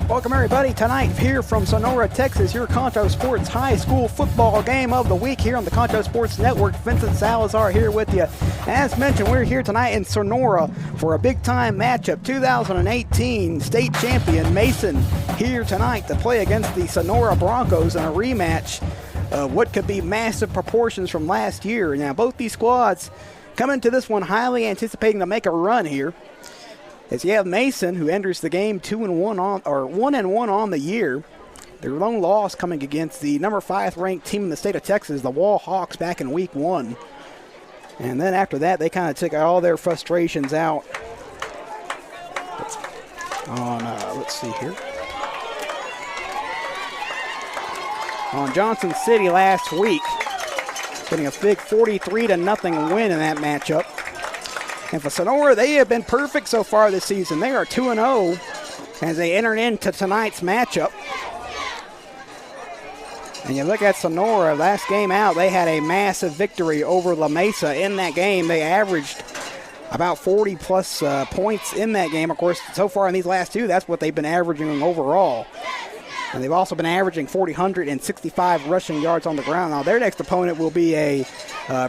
Welcome everybody tonight here from Sonora, Texas, your Concho Sports High School football game of the week here on the Concho Sports Network. Vincent Salazar here with you. As mentioned, we're here tonight in Sonora for a big-time matchup. 2018 state champion Mason here tonight to play against the Sonora Broncos in a rematch of what could be massive proportions from last year. Now, both these squads come into this one highly anticipating to make a run here. As you have Mason, who enters the game 1-1 on the year. Their lone loss coming against the number 5 ranked team in the state of Texas, the Wall Hawks, back in week 1. And then after that, they kind of took all their frustrations out on, let's see here, on Johnson City last week, getting a big 43-0 win in that matchup. And for Sonora, they have been perfect so far this season. They are 2-0 as they enter into tonight's matchup. And you look at Sonora, last game out, they had a massive victory over La Mesa. In that game, they averaged about 40-plus points in that game. Of course, so far in these last two, that's what they've been averaging overall. And they've also been averaging 465 rushing yards on the ground. Now, their next opponent will be a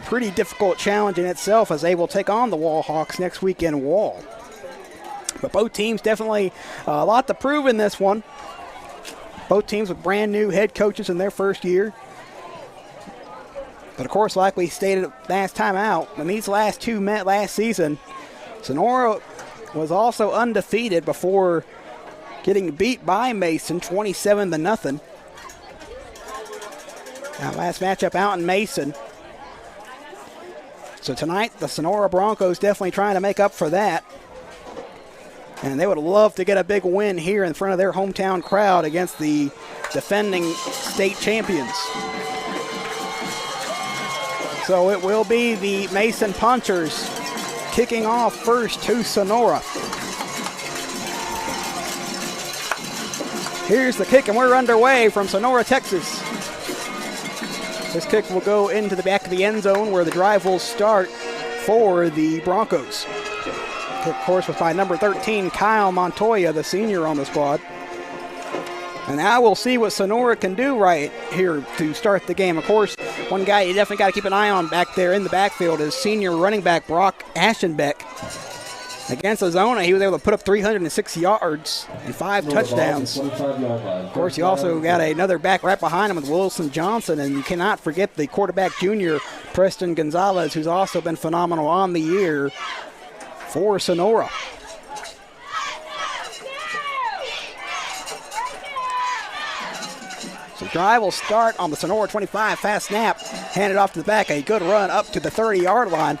pretty difficult challenge in itself, as they will take on the Wall Hawks next week in Wall. But both teams definitely a lot to prove in this one. Both teams with brand new head coaches in their first year. But of course, like we stated last time out, when these last two met last season, Sonora was also undefeated before getting beat by Mason 27-0. Now, last matchup out in Mason. So tonight, the Sonora Broncos definitely trying to make up for that. And they would love to get a big win here in front of their hometown crowd against the defending state champions. So it will be the Mason Punchers kicking off first to Sonora. Here's the kick, and we're underway from Sonora, Texas. This kick will go into the back of the end zone where the drive will start for the Broncos. Kick, of course, was by number 13, Kyle Montoya, the senior on the squad. And now we'll see what Sonora can do right here to start the game. Of course, one guy you definitely got to keep an eye on back there in the backfield is senior running back Brock Aschenbeck. Against Azona, he was able to put up 306 yards and 5 touchdowns. Of course, you also got another back right behind him with Wilson Johnson, and you cannot forget the quarterback junior, Preston Gonzalez, who's also been phenomenal on the year for Sonora. So drive will start on the Sonora 25, fast snap, handed off to the back, a good run up to the 30-yard line.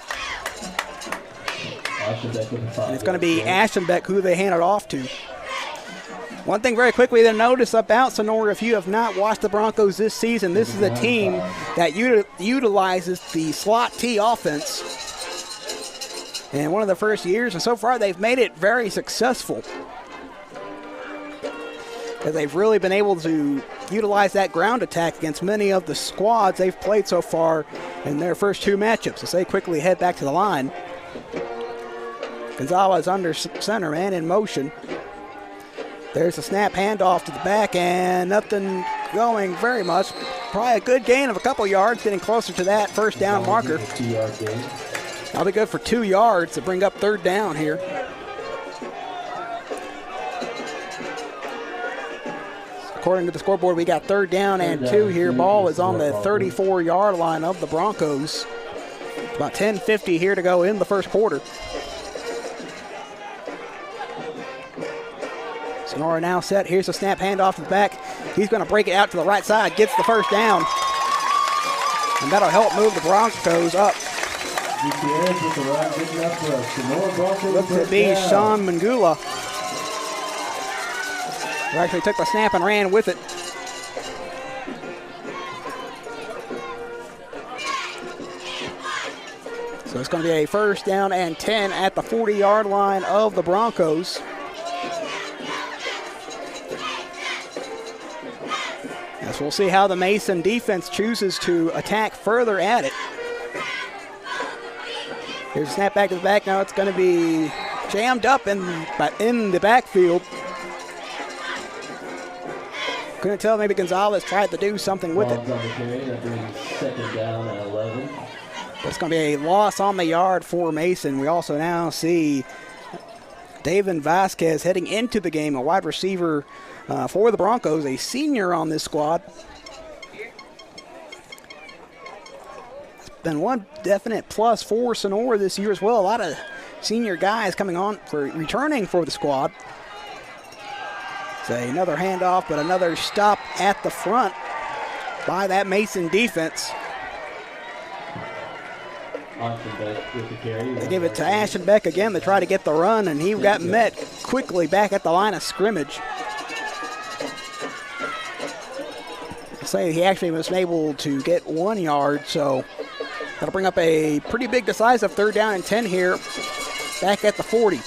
And it's going to be Aschenbeck who they hand it off to. One thing very quickly to notice about Sonora, if you have not watched the Broncos this season, this is a team that utilizes the slot T offense. In one of the first years, and so far they've made it very successful. As they've really been able to utilize that ground attack against many of the squads they've played so far in their first two matchups. As they quickly head back to the line. Gonzalez under center, man, in motion. There's a snap handoff to the back, and nothing going very much. Probably a good gain of a couple yards, getting closer to that first down marker. That'll be good for 2 yards to bring up third down here. According to the scoreboard, we got third down and 2 here. Ball is on the 34-yard line of the Broncos. About 10:50 here to go in the first quarter. Sonora now set. Here's a snap handoff to the back. He's going to break it out to the right side. Gets the first down. And that'll help move the Broncos up. Looks to be Sean Mangula, who actually took the snap and ran with it. So it's going to be a first down and 10 at the 40-yard line of the Broncos. As we'll see how the Mason defense chooses to attack further at it. Here's a snap back to the back. Now it's going to be jammed up in the backfield. Couldn't tell, maybe Gonzalez tried to do something with it. That brings second down and 11. But it's going to be a loss on the yard for Mason. We also now see David Vasquez heading into the game, a wide receiver for the Broncos, a senior on this squad. It's been one definite plus for Sonora this year as well. A lot of senior guys coming on returning for the squad. It's another handoff, but another stop at the front by that Mason defense. They gave it to Ashenbeck again to try to get the run, and he got met quickly back at the line of scrimmage. I'll say he actually was able to get 1 yard, so that'll bring up a pretty big decisive 3rd down and 10 here, back at the 40.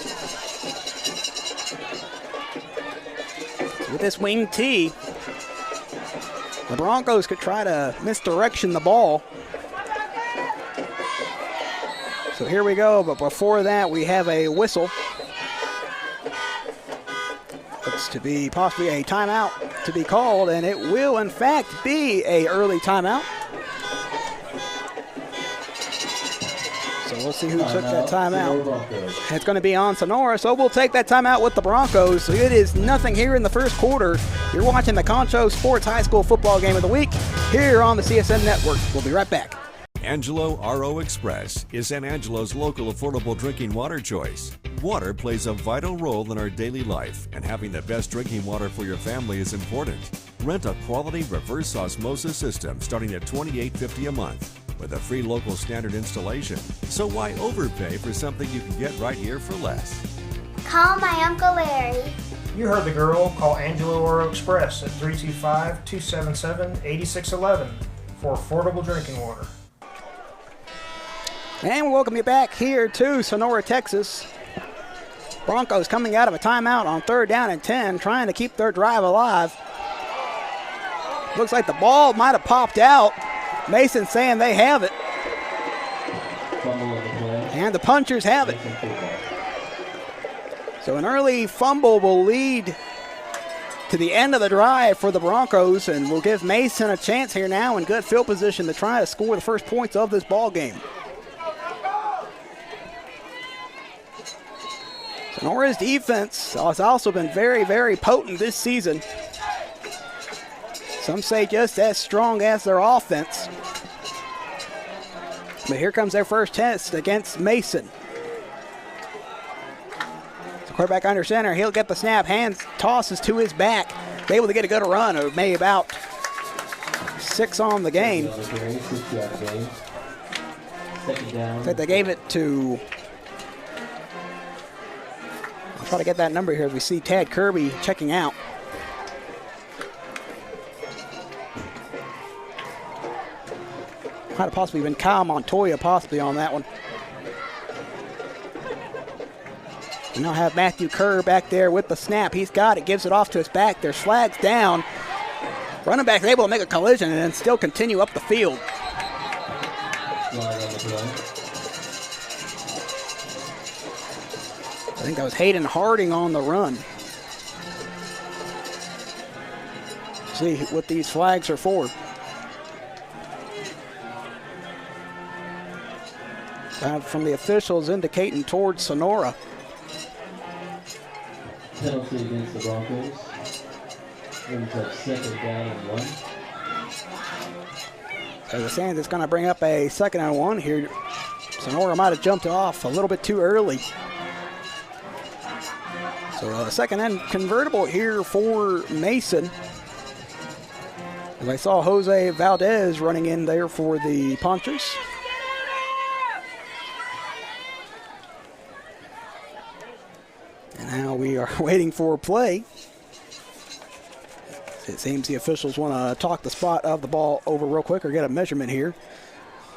With this wing T, the Broncos could try to misdirection the ball. So here we go, but before that we have a whistle. Looks to be possibly a timeout to be called, and it will in fact be a early timeout. So we'll see who took that timeout. It's going to be on Sonora, so we'll take that timeout with the Broncos. So it is nothing here in the first quarter. You're watching the Concho Sports High School Football Game of the Week here on the CSN Network. We'll be right back. Angelo RO Express is San Angelo's local affordable drinking water choice. Water plays a vital role in our daily life, and having the best drinking water for your family is important. Rent a quality reverse osmosis system starting at $28.50 a month with a free local standard installation. So why overpay for something you can get right here for less? Call my Uncle Larry. You heard the girl. Call Angelo RO Express at 325-277-8611 for affordable drinking water. And we welcome you back here to Sonora, Texas. Broncos coming out of a timeout on 3rd down and 10, trying to keep their drive alive. Looks like the ball might have popped out. Mason saying they have it. And the punchers have it. So an early fumble will lead to the end of the drive for the Broncos, and will give Mason a chance here now in good field position to try to score the first points of this ball game. Sonora's defense has also been very, very potent this season. Some say just as strong as their offense. But here comes their first test against Mason. So quarterback under center, he'll get the snap, hands tosses to his back. Able to get a good run of maybe about 6 on the game. I think they gave it to, I'll try to get that number here as we see Tad Kirby checking out. Might have possibly been Kyle Montoya possibly on that one. We now have Matthew Kerr back there with the snap. He's got it, gives it off to his back. There's flags down. Running back is able to make a collision and then still continue up the field. I think that was Hayden Harding on the run. See what these flags are for. From the officials indicating towards Sonora. Penalty against the Broncos. Brings up 2nd down and 1. So the Sands is going to bring up a 2nd and 1 here. Sonora might have jumped off a little bit too early. So a 2nd and convertible here for Mason. As I saw Jose Valdez running in there for the Punchers. And now we are waiting for a play. It seems the officials want to talk the spot of the ball over real quick or get a measurement here.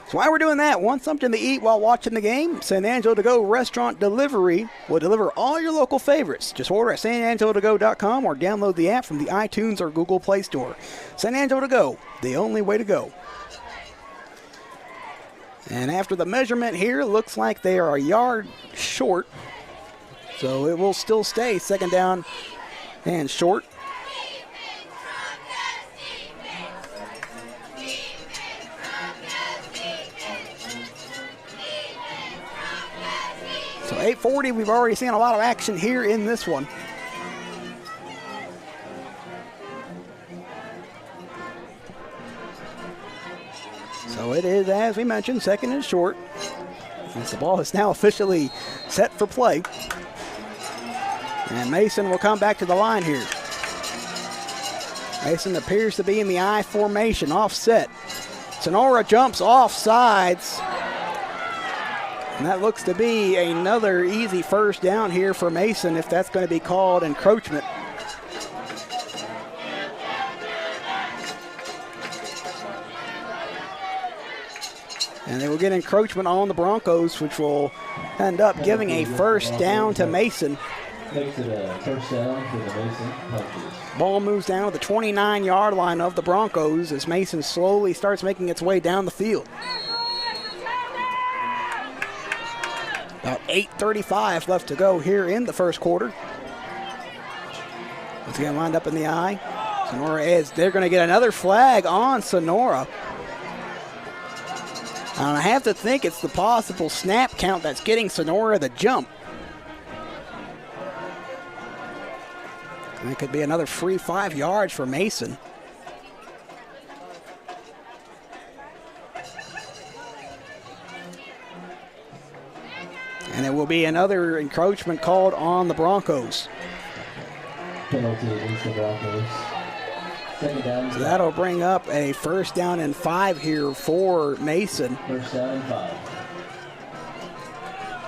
So while we're doing that, want something to eat while watching the game? San Angelo To Go Restaurant Delivery will deliver all your local favorites. Just order at sanangelotogo.com or download the app from the iTunes or Google Play Store. San Angelo To Go, the only way to go. And after the measurement here, looks like they are a yard short. So it will still stay 2nd down and short. 8:40, we've already seen a lot of action here in this one. So it is, as we mentioned, second and short. As the ball is now officially set for play. And Mason will come back to the line here. Mason appears to be in the I formation, offset. Sonora jumps off sides. And that looks to be another easy first down here for Mason if that's going to be called encroachment. And they will get encroachment on the Broncos, which will end up giving a first down to Mason. Makes it a first down for the Mason Punchers. Ball moves down to the 29-yard line of the Broncos as Mason slowly starts making its way down the field. About 8:35 left to go here in the first quarter. Once again, lined up in the eye. Sonora is, they're going to get another flag on Sonora. And I have to think it's the possible snap count that's getting Sonora the jump. And it could be another free 5 yards for Mason. And it will be another encroachment called on the Broncos. Penalty against the Broncos. Second down. So that'll bring up a first down and 5 here for Mason. First down and 5.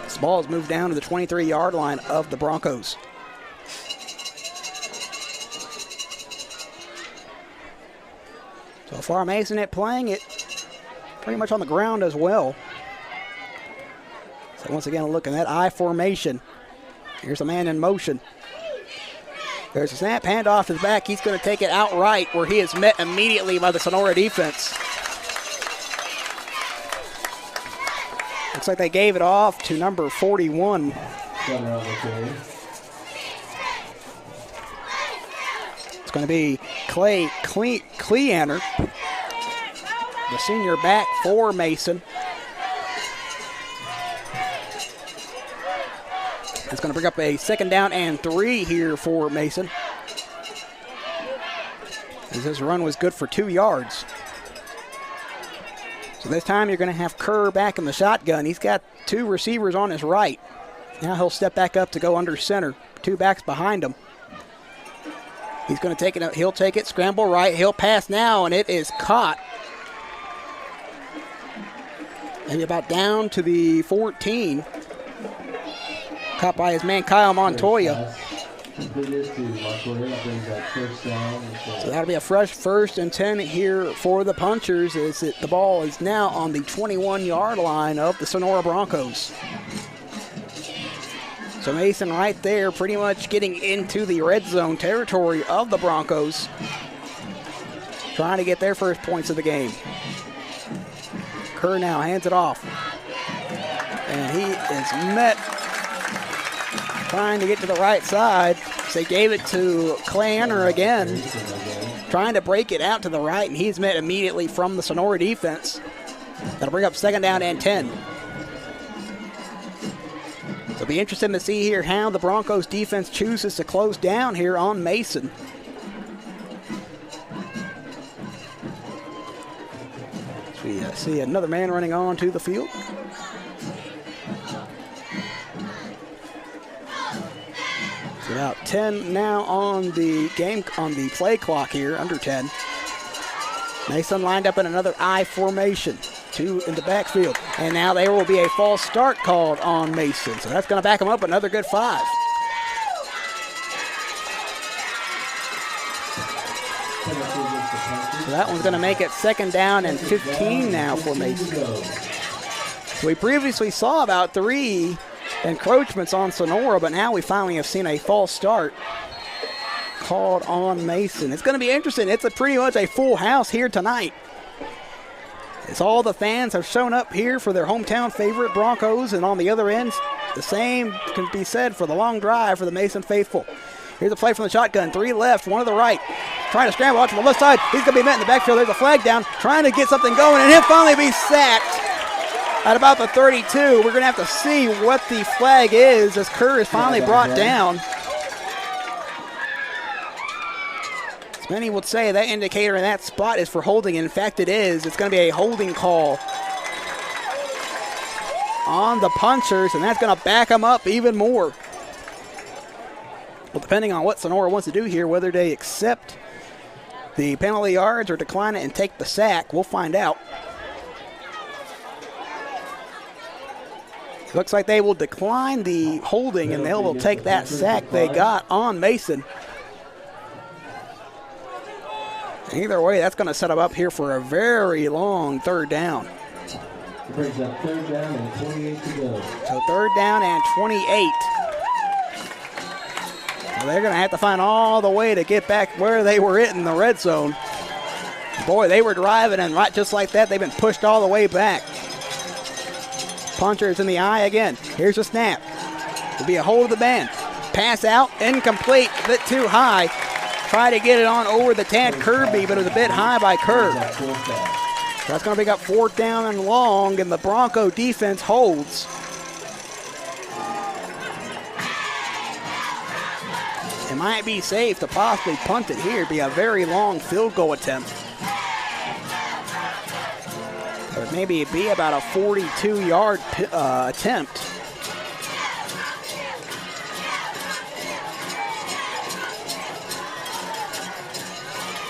This ball is moved down to the 23-yard line of the Broncos. So far, Mason at playing it pretty much on the ground as well. So once again, looking at I formation. Here's a man in motion. There's a snap, handoff to the back. He's going to take it outright where he is met immediately by the Sonora defense. Looks like they gave it off to number 41. It's going to be Clay Cleaner, the senior back for Mason. It's going to bring up a second down and 3 here for Mason. As his run was good for 2 yards. So this time you're going to have Kerr back in the shotgun. He's got 2 receivers on his right. Now he'll step back up to go under center. 2 backs behind him. He's going to take it. He'll take it, scramble right. He'll pass now, and it is caught. Maybe about down to the 14. Caught by his man Kyle Montoya. So that'll be a fresh 1st and 10 here for the Punchers. The ball is now on the 21-yard line of the Sonora Broncos. So Mason right there pretty much getting into the red zone territory of the Broncos. Trying to get their first points of the game. Kerr now hands it off. And he is met trying to get to the right side. They gave it to Clanner again, trying to break it out to the right, and he's met immediately from the Sonora defense. That'll bring up second down and 10. So it'll be interesting to see here how the Broncos defense chooses to close down here on Mason. So we see another man running on to the field. About 10 now on the game, on the play clock here, under 10. Mason lined up in another I formation, 2 in the backfield. And now there will be a false start called on Mason. So that's going to back him up another good 5. So that one's going to make it second down and 15 now for Mason. So we previously saw about 3 encroachments on Sonora, but now we finally have seen a false start called on Mason. It's going to be interesting. It's pretty much a full house here tonight, as all the fans have shown up here for their hometown favorite Broncos, and on the other end, the same can be said for the long drive for the Mason faithful. Here's a play from the shotgun. 3 left, 1 to the right. Trying to scramble out to the left side. He's going to be met in the backfield. There's a flag down. Trying to get something going, and he'll finally be sacked. at about the 32. We're going to have to see what the flag is as Kerr is finally brought down. As many would say that indicator in that spot is for holding. In fact, it is. It's going to be a holding call on the punchers, and that's going to back them up even more. Well, depending on what Sonora wants to do here, whether they accept the penalty yards or decline it and take the sack, we'll find out. Looks like they will decline the holding, and they will take that sack they got on Mason. Either way, that's going to set them up here for a very long third down. Brings up third down and 28 to go. So third down and 28. So they're going to have to find all the way to get back where they were in the red zone. Boy, they were driving, and right just like that, they've been pushed all the way back. Punchers in the eye again. Here's a snap. It'll be a hold of the band. Pass out, incomplete, a bit too high. Try to get it on over the Tad Kirby, but it was a bit high by Kerr. So that's going to pick up fourth down and long, and the Bronco defense holds. It might be safe to possibly punt it here. It'd be a very long field goal attempt. Or maybe it'd be about a 42-yard attempt.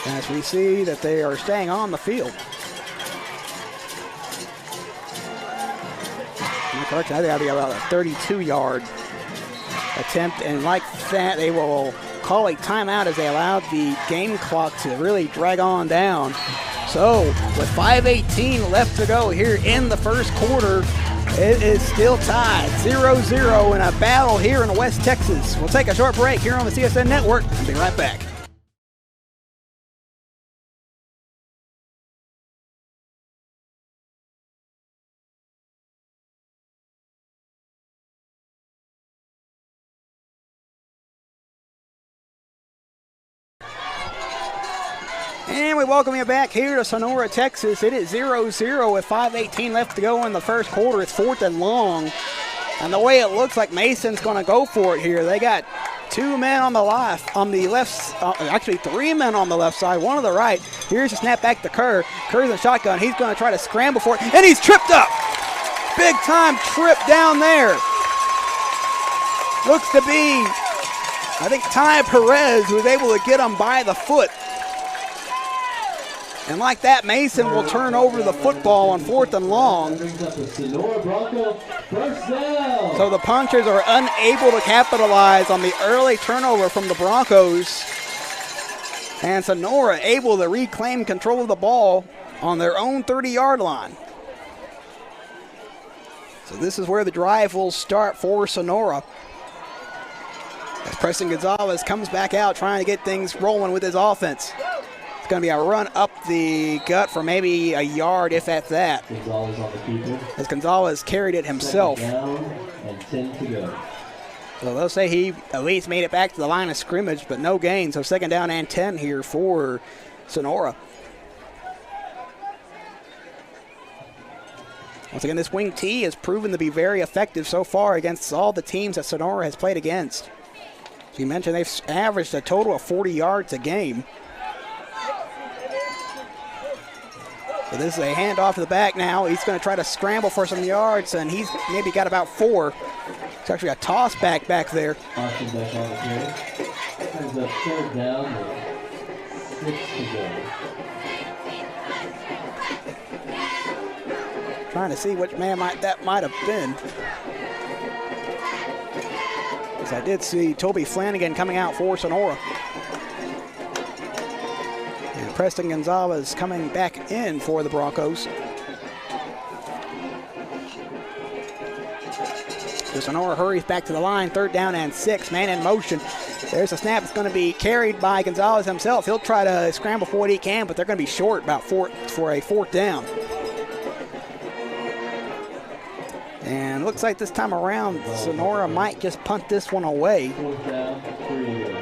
As we see that they are staying on the field. I think that'll be about a 32-yard attempt, and like that, they will call a timeout as they allow the game clock to really drag on down. So, with 5:18 left to go here in the first quarter, it is still tied 0-0 in a battle here in West Texas. We'll take a short break here on the CSN Network and be right back. And we welcome you back here to Sonora, Texas. It is 0-0 with 5:18 left to go in the first quarter. It's fourth and long. And the way it looks like Mason's going to go for it here. They got two men on the left, actually three men on the left side, one on the right. Here's a snap back to Kerr. Kerr's in shotgun. He's going to try to scramble for it, and he's tripped up. Big time trip down there. Looks to be, I think, Ty Perez, who was able to get him by the foot. And like that, Mason will turn over the football on fourth and long. So the Punchers are unable to capitalize on the early turnover from the Broncos. And Sonora able to reclaim control of the ball on their own 30-yard line. So this is where the drive will start for Sonora. As Preston Gonzalez comes back out trying to get things rolling with his offense. It's going to be a run up the gut for maybe a yard, if at that. Gonzalez on the keeper. As Gonzalez carried it himself. Second down and 10 to go. So they'll say he at least made it back to the line of scrimmage, but no gain. So second down and 10 here for Sonora. Once again, this wing T has proven to be very effective so far against all the teams that Sonora has played against. As you mentioned, they've averaged a total of 40 yards a game. So this is a handoff to the back now. He's going to try to scramble for some yards, and he's maybe got about 4. It's actually a toss back there. Austin back on the carry. Brings up third down with 6 to go. Trying to see which man that might have been. Because I did see Toby Flanagan coming out for Sonora. And Preston Gonzalez coming back in for the Broncos. So Sonora hurries back to the line, third down and 6, man in motion. There's a snap that's going to be carried by Gonzalez himself. He'll try to scramble for what he can, but they're going to be short about for a fourth down. And looks like this time around, Sonora might just punt this one away. Fourth down, 3.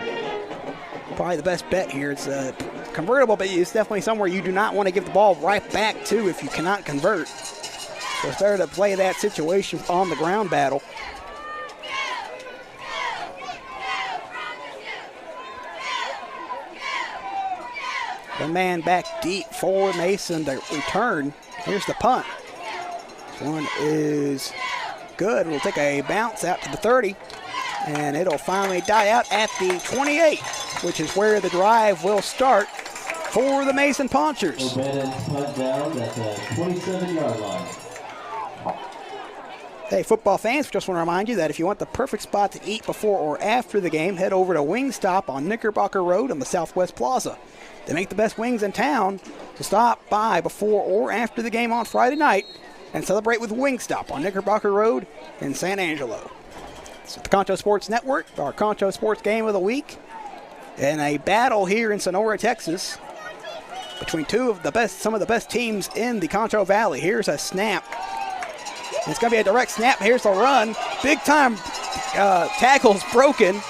Probably the best bet here. It's convertible, but it's definitely somewhere you do not want to give the ball right back to if you cannot convert. So it's better to play that situation on the ground battle. The man back deep for Mason to return. Here's the punt. This one is good. We'll take a bounce out to the 30, and it'll finally die out at the 28, which is where the drive will start for the Mason Ponchers. O'Bannon punt down at the 27-yard line. Hey, football fans, just want to remind you that if you want the perfect spot to eat before or after the game, head over to Wingstop on Knickerbocker Road on the Southwest Plaza. They make the best wings in town, so stop by before or after the game on Friday night and celebrate with Wingstop on Knickerbocker Road in San Angelo. So the Concho Sports Network, our Concho Sports Game of the Week, and a battle here in Sonora, Texas, between some of the best teams in the Concho Valley. Here's a snap. It's going to be a direct snap. Here's the run. Big time tackles broken.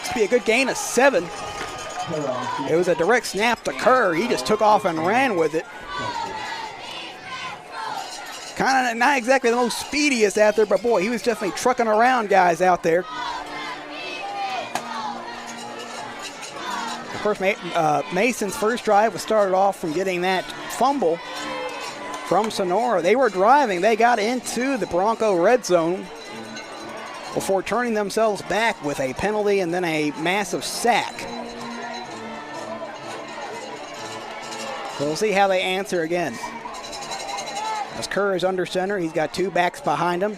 It's be a good gain of 7. It was a direct snap to Kerr. He just took off and ran with it. Kind of not exactly the most speediest out there, but boy, he was definitely trucking around guys out there. Of course, Mason's first drive was started off from getting that fumble from Sonora. They were driving. They got into the Bronco red zone before turning themselves back with a penalty and then a massive sack. So we'll see how they answer again. As Kerr is under center, he's got 2 backs behind him.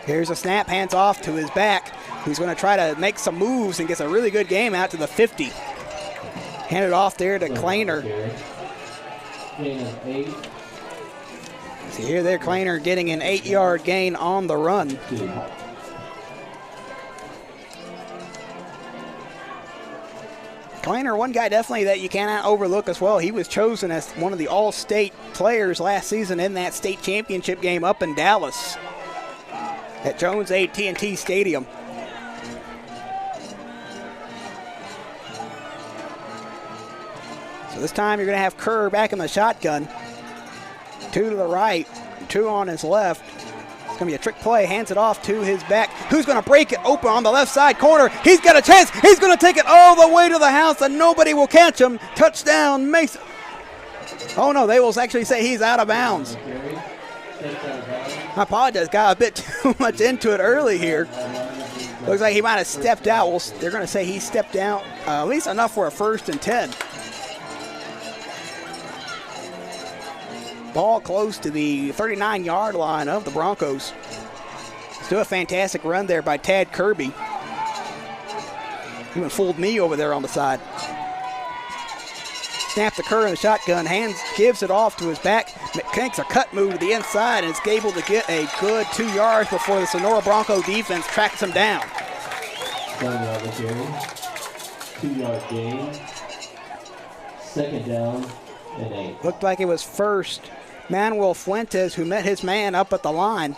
Here's a snap, hands off to his back, who's going to try to make some moves and gets a really good game out to the 50. Handed off there to Kleiner. So here they're Kleiner getting an 8-yard gain on the run. Kleiner, one guy definitely that you cannot overlook as well. He was chosen as one of the all-state players last season in that state championship game up in Dallas at Jones AT&T Stadium. So this time you're going to have Kerr back in the shotgun. 2 to the right, 2 on his left. It's going to be a trick play, hands it off to his back. Who's going to break it open on the left side corner? He's got a chance. He's going to take it all the way to the house, and nobody will catch him. Touchdown, Mason. Oh, no, they will actually say he's out of bounds. I apologize, got a bit too much into it early here. Looks like he might have stepped out. Well, they're going to say he stepped out at least enough for a 1st and 10. Ball close to the 39-yard line of the Broncos. Still a fantastic run there by Tad Kirby. He even fooled me over there on the side. Snap the Kerr in the shotgun, gives it off to his back, makes a cut move to the inside, and is able to get a good 2 yards before the Sonora Bronco defense tracks him down. 2-yard gain. 2nd down and 8. Looked like it was first Manuel Fuentes who met his man up at the line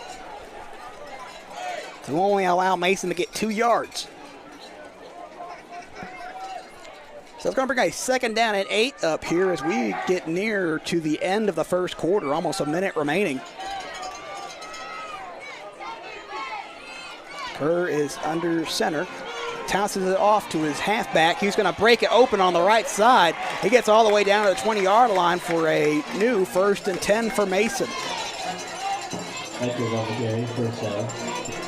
to only allow Mason to get 2 yards. So it's going to bring a 2nd down and 8 up here as we get near to the end of the first quarter, almost a minute remaining. Kerr is under center. Tosses it off to his halfback. He's going to break it open on the right side. He gets all the way down to the 20-yard line for a new 1st and 10 for Mason.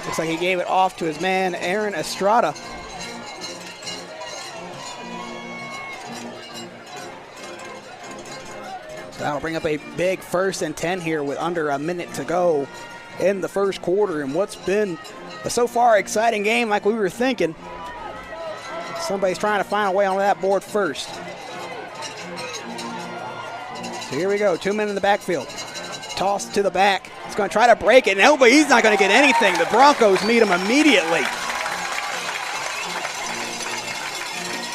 Looks like he gave it off to his man, Aaron Estrada. So that'll bring up a big 1st and 10 here with under a minute to go in the first quarter. And what's been a so far exciting game like we were thinking. Somebody's trying to find a way on that board first. So here we go, 2 men in the backfield. Toss to the back. He's going to try to break it. No, but he's not going to get anything. The Broncos meet him immediately.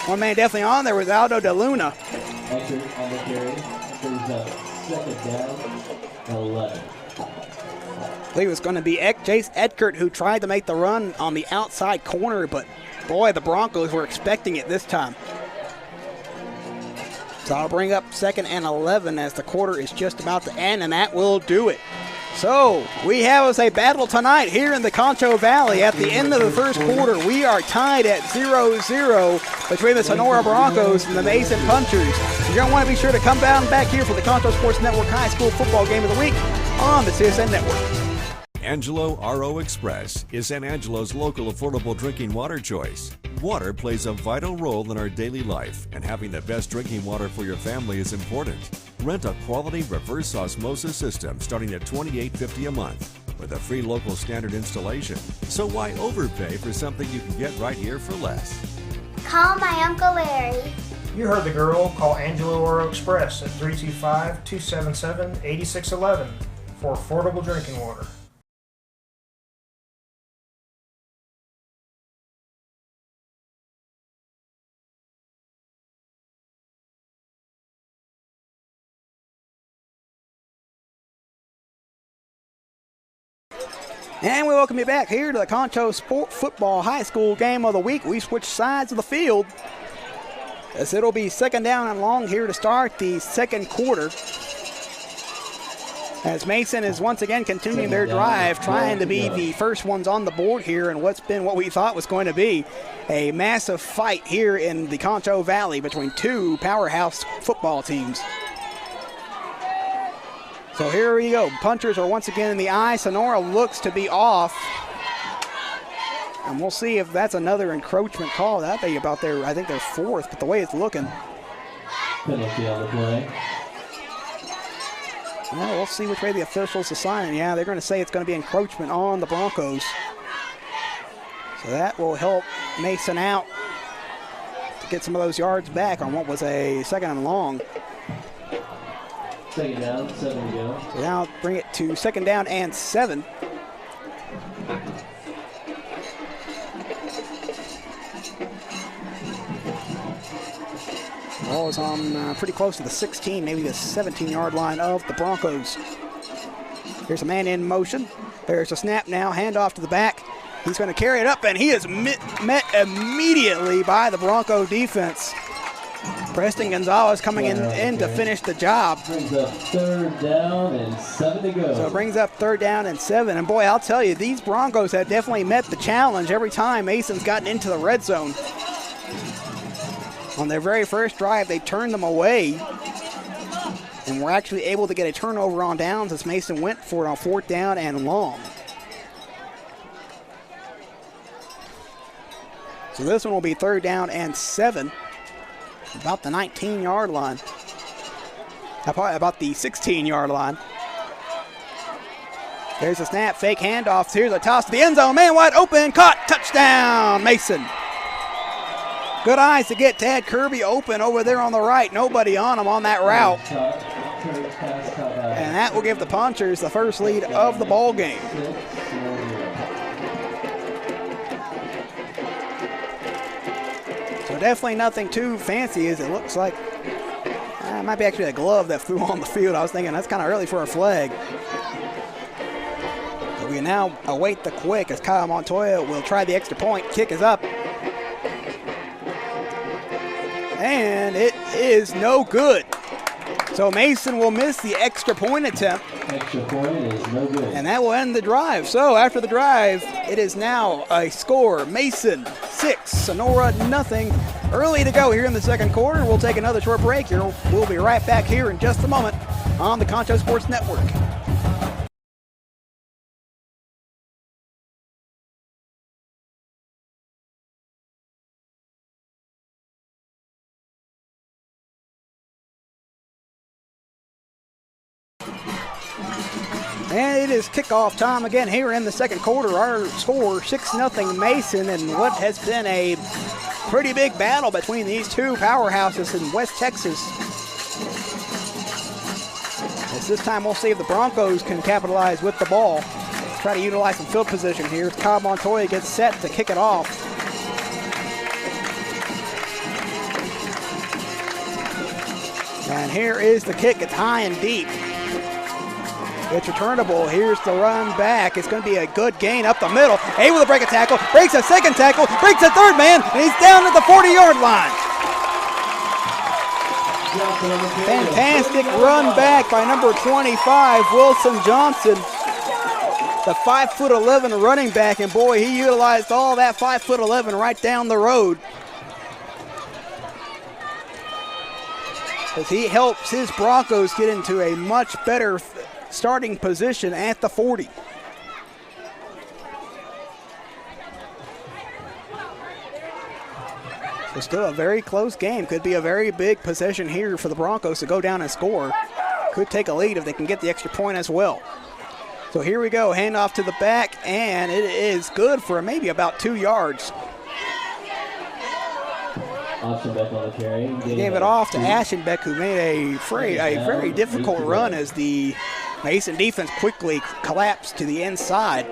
One man definitely on there was Aldo De Luna. Eckert on the carry. Brings up 2nd down, 11. I believe it was going to be Jace Edkert who tried to make the run on the outside corner, but boy, the Broncos were expecting it this time. So I'll bring up 2nd and 11 as the quarter is just about to end, and that will do it. So we have us a battle tonight here in the Concho Valley. At the end of the first quarter, we are tied at 0-0 between the Sonora Broncos and the Mason Punchers. You're going to want to be sure to come down back here for the Concho Sports Network High School Football Game of the Week on the CSN Network. Angelo RO Express is San Angelo's local affordable drinking water choice. Water plays a vital role in our daily life, and having the best drinking water for your family is important. Rent a quality reverse osmosis system starting at $28.50 a month with a free local standard installation. So why overpay for something you can get right here for less? Call my Uncle Larry. You heard the girl. Call Angelo RO Express at 325-277-8611 for affordable drinking water. And we welcome you back here to the Concho Sport Football High School Game of the Week. We switch sides of the field as it'll be 2nd down and long here to start the second quarter. As Mason is once again continuing their drive, trying to be the first ones on the board here in what's been what we thought was going to be a massive fight here in the Concho Valley between two powerhouse football teams. So here we go. Punchers are once again in the eye. Sonora looks to be off. And we'll see if that's another encroachment call. That'd be about their, I think they're 4th, but the way it's looking. Penalty on the play. Well, we'll see which way the officials assign. Yeah, they're going to say it's going to be encroachment on the Broncos. So that will help Mason out to get some of those yards back on what was a 2nd and long. 2nd down, 7 to go. So now bring it to 2nd down and 7. Ball is on pretty close to the 16, maybe the 17-yard line of the Broncos. Here's a man in motion. There's a snap now, handoff to the back. He's going to carry it up, and he is met immediately by the Bronco defense. Preston Gonzalez coming in to finish the job. Brings up 3rd down and 7 to go. So it brings up 3rd down and 7. And boy, I'll tell you, these Broncos have definitely met the challenge every time Mason's gotten into the red zone. On their very first drive, they turned them away and were actually able to get a turnover on downs as Mason went for it on 4th down and long. So this one will be 3rd down and 7. About the 19-yard line. About the 16-yard line. There's a snap, fake handoff. Here's a toss to the end zone. Man wide open, caught, touchdown, Mason. Good eyes to get Tad Kirby open over there on the right. Nobody on him on that route. And that will give the Punchers the first lead of the ball game. So definitely nothing too fancy as it looks like. It might be actually a glove that flew on the field. I was thinking that's kind of early for a flag. But we now await the quick as Kyle Montoya will try the extra point. Kick is up. And it is no good. So Mason will miss the extra point attempt. Extra point is no good. And that will end the drive. So after the drive, it is now a score. Mason 6, Sonora nothing. Early to go here in the second quarter. We'll take another short break here. We'll be right back here in just a moment on the Concho Sports Network. And it is kickoff time again here in the second quarter. Our score 6-0 Mason, and what has been a pretty big battle between these two powerhouses in West Texas. As this time we'll see if the Broncos can capitalize with the ball. Try to utilize some field position here. Kyle Montoya gets set to kick it off. And here is the kick. It's high and deep. It's returnable. Here's the run back. It's going to be a good gain up the middle. Able to break a tackle. Breaks a second tackle. Breaks a third man. And he's down at the 40-yard line. Johnson on the carry. Fantastic run back by number 25, Wilson Johnson. The 5'11" running back, and boy, he utilized all that 5'11" right down the road. As he helps his Broncos get into a much better starting position at the 40. So still a very close game. Could be a very big possession here for the Broncos to go down and score. Could take a lead if they can get the extra point as well. So here we go, handoff to the back, and it is good for maybe about 2 yards. Aschenbeck on the carry. He gave it off to Aschenbeck, who made a very difficult run as the Mason defense quickly collapsed to the inside.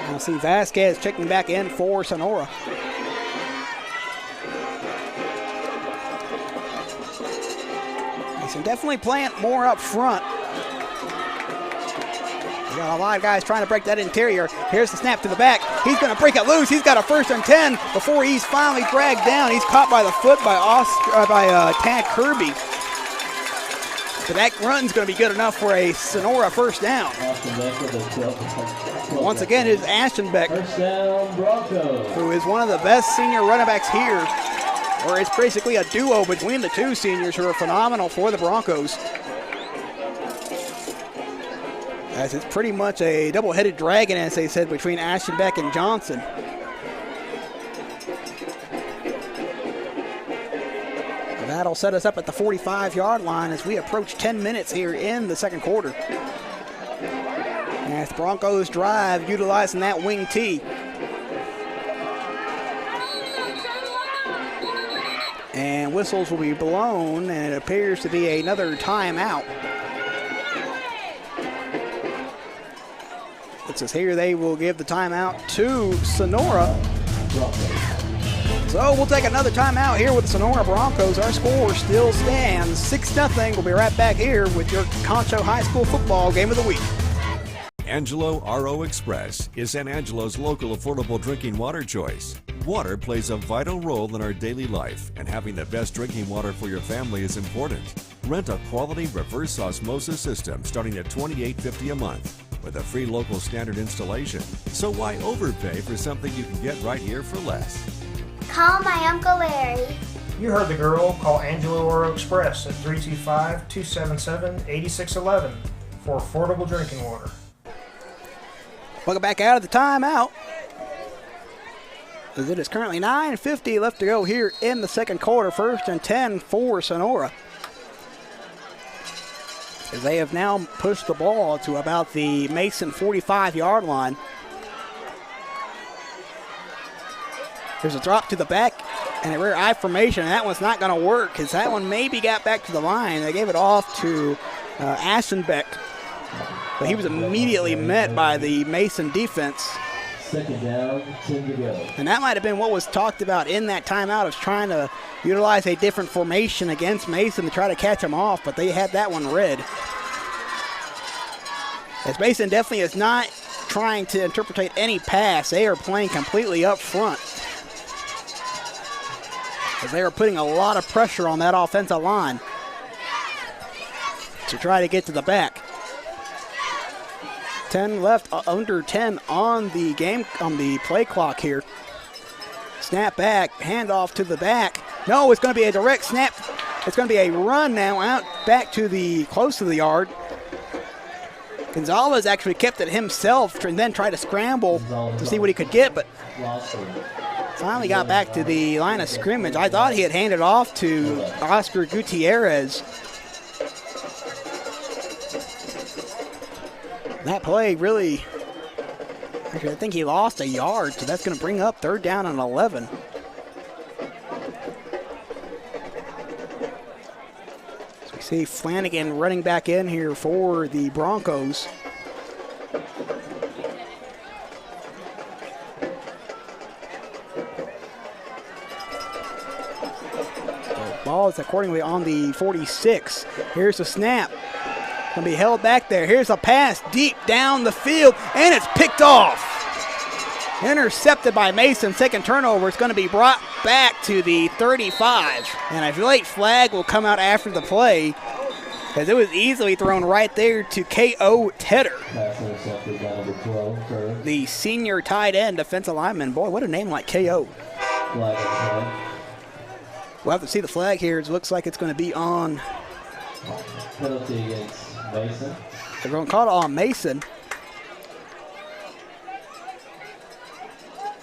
Now see Vasquez checking back in for Sonora. Mason definitely playing more up front. We got a lot of guys trying to break that interior. Here's the snap to the back. He's going to break it loose. He's got a 1st and 10 before he's finally dragged down. He's caught by the foot by Tad Kirby. But that run's going to be good enough for a Sonora first down. Once again, it is Aschenbeck, First down, Broncos. who is one of the best senior running backs here, where it's basically a duo between the two seniors who are phenomenal for the Broncos. As it's pretty much a double-headed dragon, as they said, between Aschenbeck and Johnson. That'll set us up at the 45-yard line as we approach 10 minutes here in the second quarter. As the Broncos drive, utilizing that wing T. And whistles will be blown, and it appears to be another timeout. It says here they will give the timeout to Sonora. So we'll take another timeout here with the Sonora Broncos. Our score still stands 6-0. We'll be right back here with your Concho High School football game of the week. Angelo RO Express is San Angelo's local affordable drinking water choice. Water plays a vital role in our daily life, and having the best drinking water for your family is important. Rent a quality reverse osmosis system starting at $28.50 a month with a free local standard installation. So why overpay for something you can get right here for less? Call my Uncle Larry. You heard the girl. Call Angelo RO Express at 325-277-8611 for affordable drinking water. Welcome back out of the timeout. As it is currently 9:50 left to go here in the second quarter. 1st and 10 for Sonora. As they have now pushed the ball to about the Mason 45-yard line. There's a drop to the back and a rear eye formation, and that one's not going to work because that one maybe got back to the line. They gave it off to Aschenbeck, but he was immediately met by the Mason defense. 2nd down, 10 to go. And that might have been what was talked about in that timeout, of trying to utilize a different formation against Mason to try to catch him off, but they had that one read. As Mason definitely is not trying to interpret any pass. They are playing completely up front, as they are putting a lot of pressure on that offensive line to try to get to the back. 10 left, under 10 on the game, on the play clock here. Snap back, handoff to the back. No, it's going to be a direct snap. It's going to be a run now out back to the close to the yard. Gonzalez actually kept it himself and then tried to scramble to see what he could get, but finally got back to the line of scrimmage. I thought he had handed off to Oscar Gutierrez. That play really, actually I think he lost a yard, so that's going to bring up 3rd down and 11. So we see Flanagan running back in here for the Broncos. The ball is accordingly on the 46. Here's the snap. Going to be held back there. Here's a pass deep down the field, and it's picked off. Intercepted by Mason. Second turnover. It's going to be brought back to the 35. And a late flag will come out after the play, as it was easily thrown right there to K.O. Tedder, Pass intercepted by number 12, Curry. the senior tight end defensive lineman. Boy, what a name like K.O. Flag on the We'll have to see the flag here. It looks like it's going to be on. play. Penalty against Mason. They're going to call it on Mason.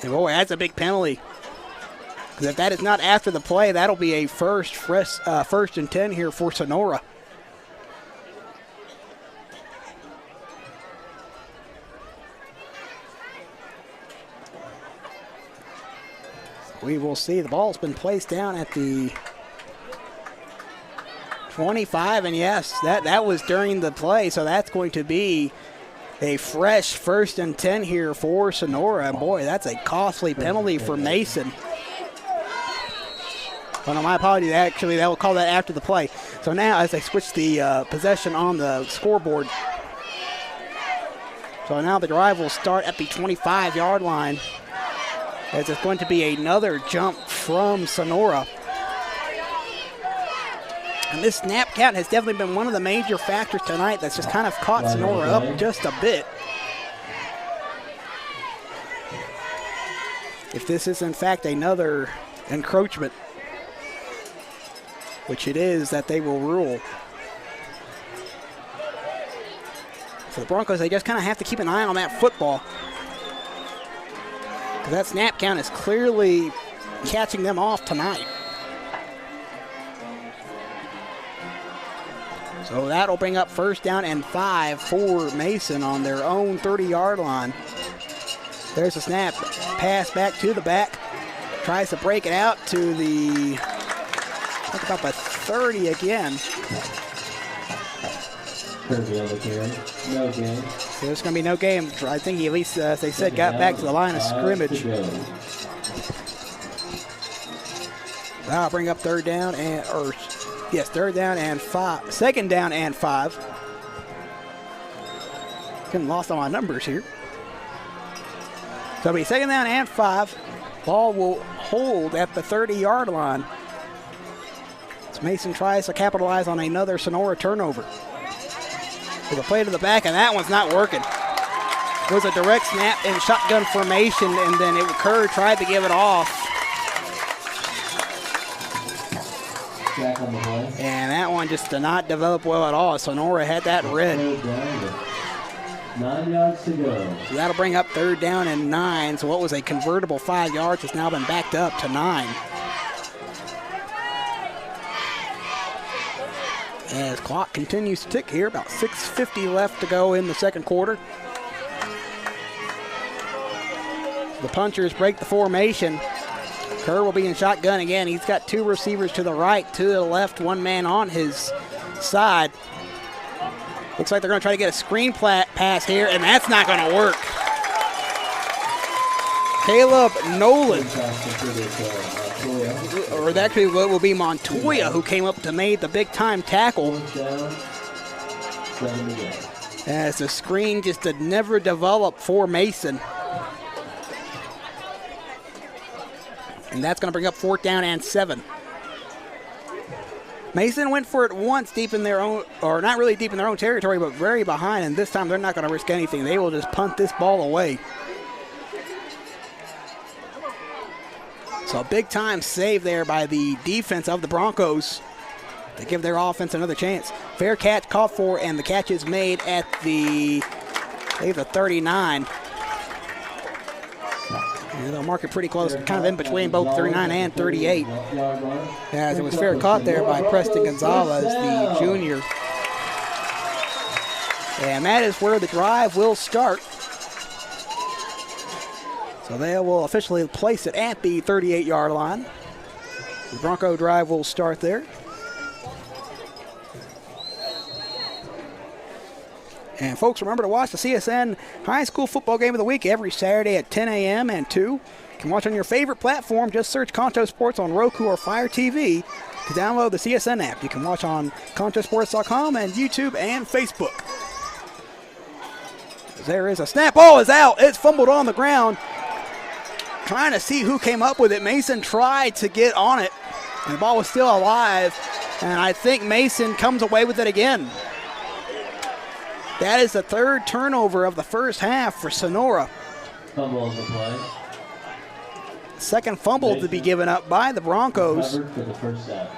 And boy, that's a big penalty. Because if that is not after the play, that'll be a first and 10 here for Sonora. We will see. The ball's been placed down at the 25, and yes, that was during the play, so that's going to be a fresh first and 10 here for Sonora. And boy, that's a costly penalty for Mason. Oh, no, my apologies. Actually, they will call that after the play. So now, as they switch the possession on the scoreboard, so now the drive will start at the 25-yard line, as it's going to be another jump from Sonora. And this snap count has definitely been one of the major factors tonight that's just kind of caught Sonora up just a bit. If this is in fact another encroachment, which it is, that they will rule. For the Broncos, they just kind of have to keep an eye on that football, because that snap count is clearly catching them off tonight. So that'll bring up first down and 5 for Mason on their own 30-yard line. There's a snap. Pass back to the back. Tries to break it out to the, I think about the 30 again. 30 on the carry. No game. So there's going to be no game. I think he at least, as they said, got back to the line of scrimmage. That'll bring up third down and, third down and 5. Second down and 5. Getting lost on my numbers here. So it'll be second down and 5. Ball will hold at the 30-yard line. As Mason tries to capitalize on another Sonora turnover. With a play to the back, and that one's not working. It was a direct snap in shotgun formation, and then Kerr tried to give it off. Jack on the play. And that one just did not develop well at all. Sonora had that red. 9 yards to go. So that'll bring up third down and 9. So what was a convertible 5 yards has now been backed up to 9. As clock continues to tick here, about 6:50 left to go in the second quarter. The punchers break the formation. Kerr will be in shotgun again. He's got 2 receivers to the right, 2 to the left, 1 man on his side. Looks like they're going to try to get a screen pass here, and that's not going to work. Caleb Nolan, or actually what will be Montoya, who came up to make the big-time tackle. As the screen just did never develop for Mason. And that's going to bring up fourth down and 7. Mason went for it once deep in their own, or not really deep in their own territory, but very behind, and this time they're not going to risk anything. They will just punt this ball away. So a big-time save there by the defense of the Broncos to give their offense another chance. Fair catch called for, and the catch is made at the 39. Yeah, they'll mark it pretty close, kind of in between both 39 and 38. As it was fair caught there by Preston Gonzalez, the junior. And that is where the drive will start. So they will officially place it at the 38-yard line. The Bronco drive will start there. And folks, remember to watch the CSN High School Football Game of the Week every Saturday at 10 a.m. and 2. You can watch on your favorite platform. Just search Conto Sports on Roku or Fire TV to download the CSN app. You can watch on ContoSports.com and YouTube and Facebook. There is a snap. Ball is out. It's fumbled on the ground. trying to see who came up with it. Mason tried to get on it, and the ball was still alive, and I think Mason comes away with it again. That is the third turnover of the first half for Sonora. Fumble on the play. Second fumble to be given up by the Broncos. Recovered for the first down.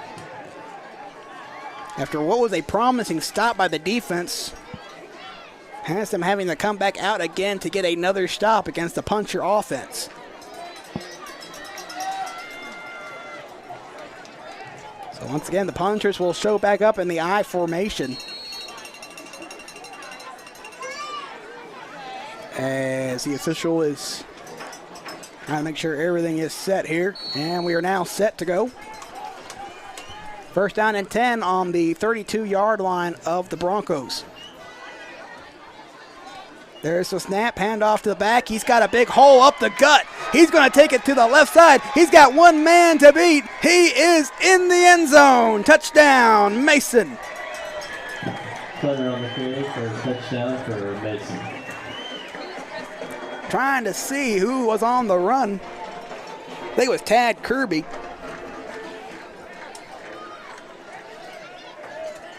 After what was a promising stop by the defense, has them having to come back out again to get another stop against the puncher offense. So once again, the punchers will show back up in the I formation. As the official is trying to make sure everything is set here. And we are now set to go. First down and 10 on the 32-yard line of the Broncos. There's the snap, handoff to the back. He's got a big hole up the gut. He's going to take it to the left side. He's got one man to beat. He is in the end zone. Touchdown, Mason. Clever on the field for a touchdown for Mason. Trying to see who was on the run. I think it was Tad Kirby.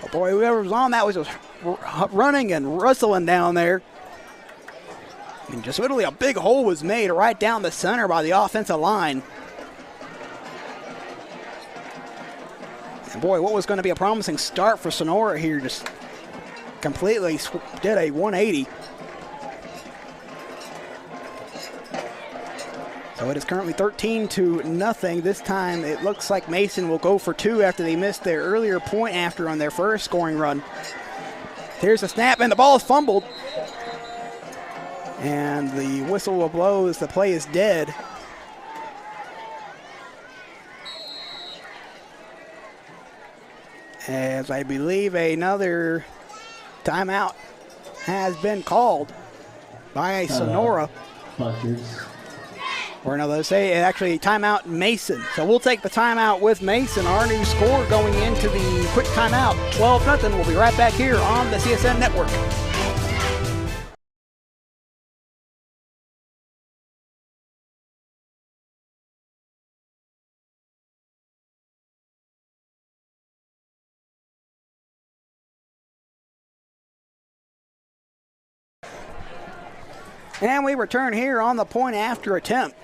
Oh boy, whoever was on that was just running and rustling down there. And just literally a big hole was made right down the center by the offensive line. And boy, what was going to be a promising start for Sonora here just completely did a 180. So it is currently 13-0. This time it looks like Mason will go for two after they missed their earlier point after on their first scoring run. Here's the snap, and the ball is fumbled. And the whistle will blow as the play is dead. As I believe another timeout has been called by Sonora. Punchers. Or no, they say actually timeout Mason. So we'll take the timeout with Mason. Our new score going into the quick timeout, 12-0. We'll be right back here on the CSN Network. And we return here on the point after attempt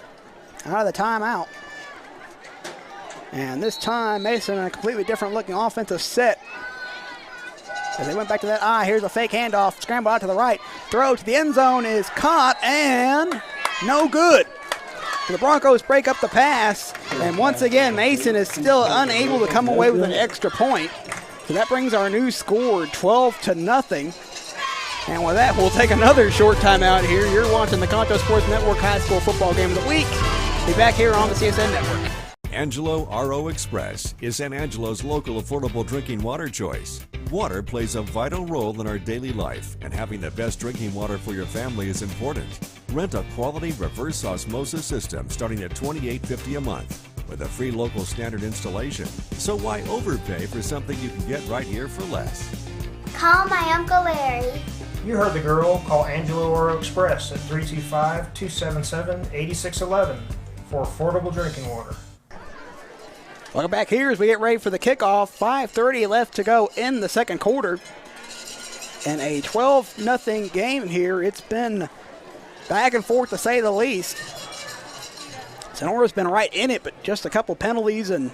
out of the timeout. And this time, Mason in a completely different looking offensive set. As they went back to that eye, here's a fake handoff, scramble out to the right. Throw to the end zone is caught and no good. So the Broncos break up the pass. And once again, Mason is still unable to come away with an extra point. So that brings our new score 12-0. And with that, we'll take another short timeout here. You're watching the Conto Sports Network High School Football Game of the Week. Be back here on the CSN Network. Angelo RO Express is San Angelo's local affordable drinking water choice. Water plays a vital role in our daily life, and having the best drinking water for your family is important. Rent a quality reverse osmosis system starting at $28.50 a month with a free local standard installation. So why overpay for something you can get right here for less? Call my Uncle Larry. You heard the girl. Call Angelo RO Express at 325-277-8611 for affordable drinking water. Welcome back here as we get ready for the kickoff. 5:30 left to go in the second quarter. And a 12-0 game here. It's been back and forth to say the least. Sonora's been right in it, but just a couple penalties and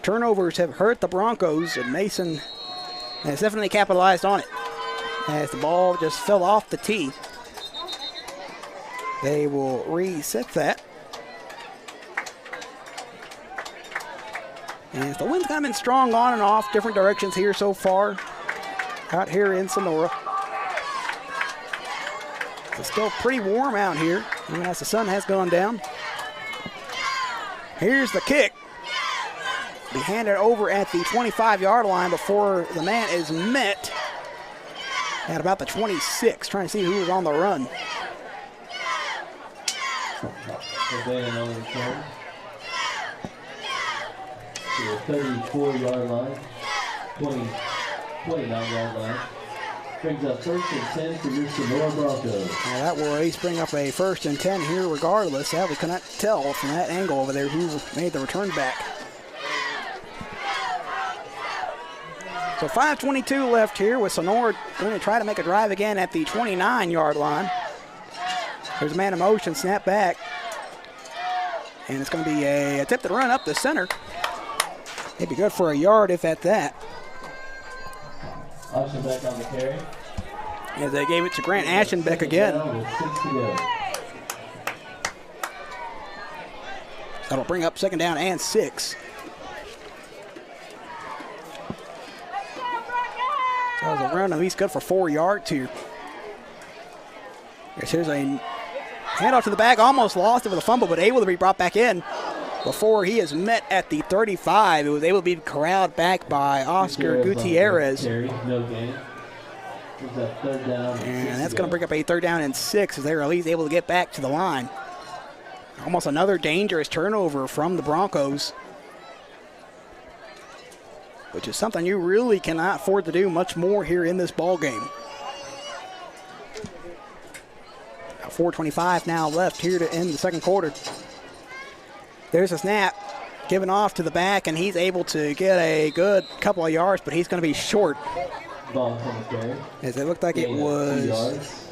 turnovers have hurt the Broncos, and Mason has definitely capitalized on it. As the ball just fell off the tee. They will reset that. And the wind's kind of been strong on and off, different directions here so far out here in Sonora. It's still pretty warm out here, even as the sun has gone down. Here's the kick. Be handed over at the 25-yard line before the man is met at about the 26, trying to see who was on the run. To the 34-yard line, 29-yard line. Brings up 1st and 10 for your Sonora Broncos. Now that will at least bring up a 1st and 10 here regardless. Sadly, could not tell from that angle over there who made the return back. So 5:22 left here with Sonora going to try to make a drive again at the 29-yard line. There's a man in motion, snap back. And it's going to be a attempted run up the center. It'd be good for a yard if at that. Aschenbeck on the carry. As they gave it to Grant Aschenbeck again. With 6 to go. That'll bring up 2nd down and 6. So that was a run at least good for 4 yards here. Here's a handoff to the back, almost lost it with a fumble, but able to be brought back in before he is met at the 35. It was able to be corralled back by Oscar Gutierrez. Carry, no gain. That 3rd down and that's going to bring up a 3rd down and 6 as they're at least able to get back to the line. Almost another dangerous turnover from the Broncos, which is something you really cannot afford to do much more here in this ball game. 4:25 now left here to end the 2nd quarter. There's a snap given off to the back, and he's able to get a good couple of yards, but he's going to be short. Ball on the carry. As it looked like it was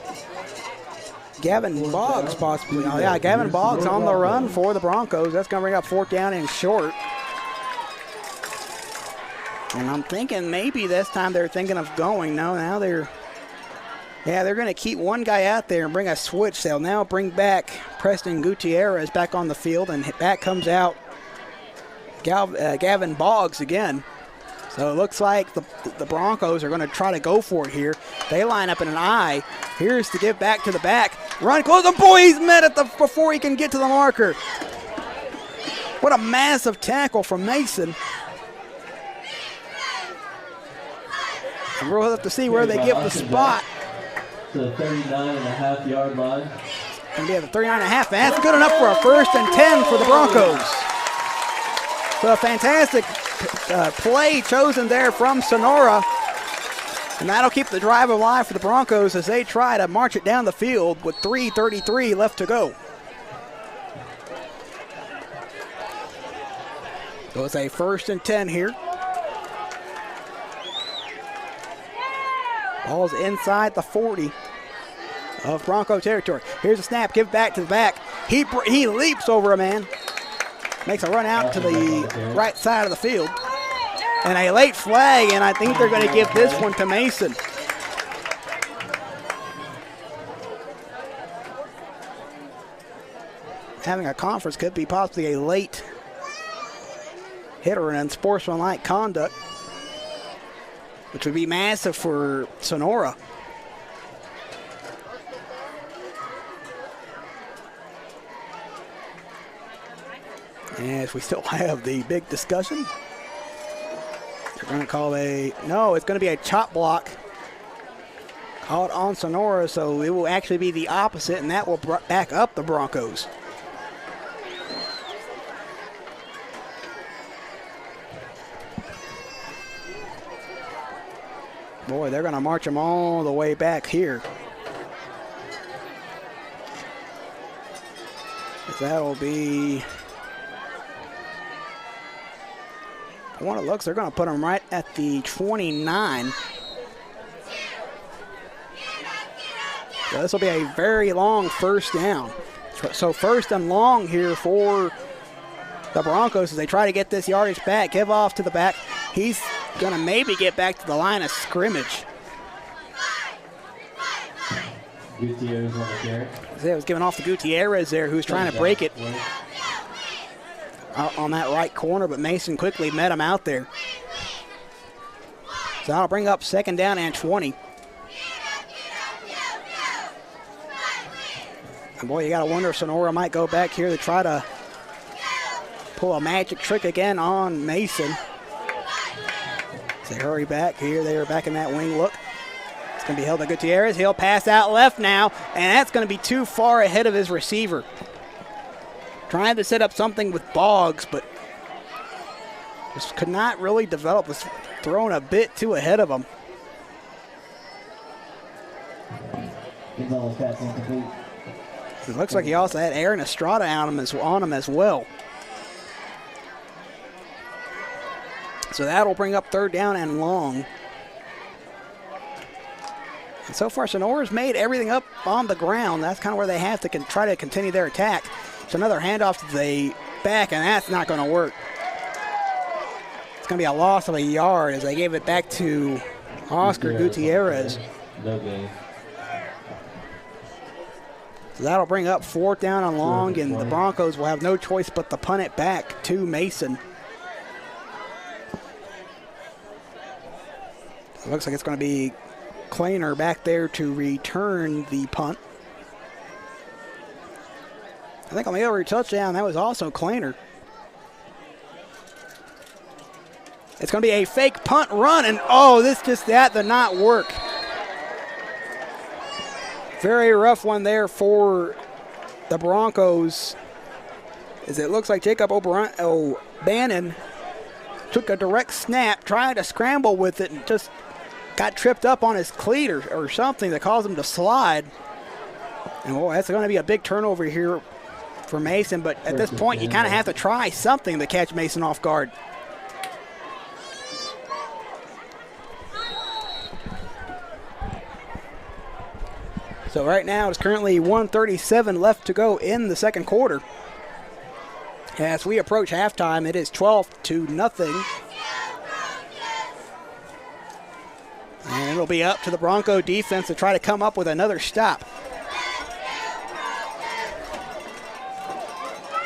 Gavin Boggs possibly. Oh, yeah, Gavin Boggs on the run for the Broncos. That's going to bring up 4th down and short. And I'm thinking maybe this time they're thinking of going. No, now they're going to keep one guy out there and bring a switch. They'll now bring back Preston Gutierrez back on the field, and back comes out Gavin Boggs again. So it looks like the Broncos are going to try to go for it here. They line up in an I. Here's to give back to the back. Run close, and boy, he's met before he can get to the marker. What a massive tackle from Mason. And we'll have to see where they give the spot. To the 39.5-yard line. And be at the 39.5, and that's good enough for a 1st and 10 for the Broncos. So a fantastic play chosen there from Sonora. And that'll keep the drive alive for the Broncos as they try to march it down the field with 3:33 left to go. So it's a 1st and 10 here. Ball's inside the 40 of Bronco territory. Here's a snap, give back to the back. He leaps over a man. Makes a run out to the right side of the field. And a late flag, and I think they're going to give this one to Mason. Having a conference could be possibly a late hitter and unsportsmanlike conduct, which would be massive for Sonora. As we still have the big discussion, they're going to call it's going to be a chop block called on Sonora, so it will actually be the opposite, and that will back up the Broncos. Boy, they're going to march them all the way back here. That'll be... When it looks, they're going to put them right at the 29. So this will be a very long 1st down. So 1st and long here for the Broncos as they try to get this yardage back. Give off to the back. He's going to maybe get back to the line of scrimmage. Gutierrez on the carry. It was given off to Gutierrez there, who's trying to break it on that right corner, but Mason quickly met him out there. So that'll bring up 2nd down and 20. And boy, you got to wonder if Sonora might go back here to try to pull a magic trick again on Mason. They hurry back here. They are back in that wing look. It's going to be held by Gutierrez. He'll pass out left now, and that's going to be too far ahead of his receiver. Trying to set up something with Boggs, but just could not really develop. Was thrown a bit too ahead of him. Gonzalez pass incomplete. It looks like he also had Aaron Estrada on him as well. So that'll bring up 3rd down and long. And so far, Sonora's made everything up on the ground. That's kind of where they have to try to continue their attack. It's another handoff to the back, and that's not going to work. It's going to be a loss of a yard as they gave it back to Oscar Gutierrez. No gain. So that'll bring up 4th down and long, and the Broncos will have no choice but to punt it back to Mason. It looks like it's going to be Kleiner back there to return the punt. I think on the other touchdown, that was also Kleiner. It's going to be a fake punt run, and that did not work. Very rough one there for the Broncos, as it looks like Jacob O'Bannon took a direct snap, tried to scramble with it, and just got tripped up on his cleat or something that caused him to slide. And that's going to be a big turnover here for Mason, but at this point you kind of have to try something to catch Mason off guard. So right now it's currently 1:37 left to go in the second quarter. As we approach halftime, it is 12-0. And it'll be up to the Bronco defense to try to come up with another stop.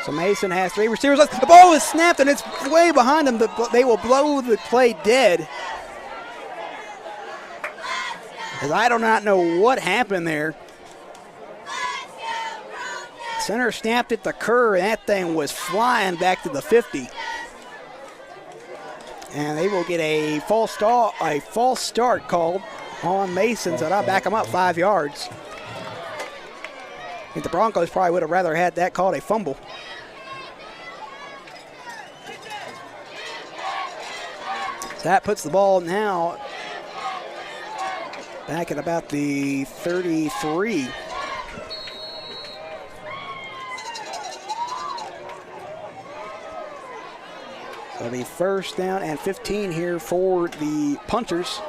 So Mason has 3 receivers left. The ball is snapped and it's way behind them. They will blow the play dead. As I do not know what happened there. Center snapped it to Kerr, and that thing was flying back to the 50. And they will get a false start called on Mason, so that'll back them up 5 yards. I think the Broncos probably would have rather had that called a fumble. So that puts the ball now back at about the 33. So it'll be 1st down and 15 here for the Punchers.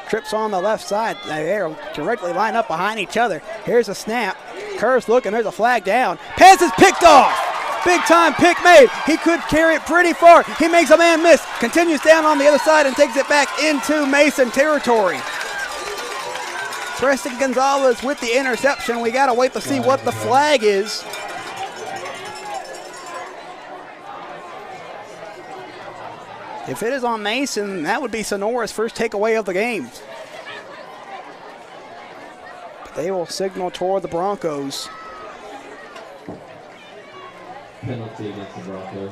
Trips on the left side. They're directly lined up behind each other. Here's a snap. Kerr's looking. There's a flag down. Pass is picked off. Big time pick made. He could carry it pretty far. He makes a man miss. Continues down on the other side and takes it back into Mason territory. Preston Gonzalez with the interception. We got to wait to see what the flag is. If it is on Mason, that would be Sonora's first takeaway of the game. But they will signal toward the Broncos. Penalty against the Broncos.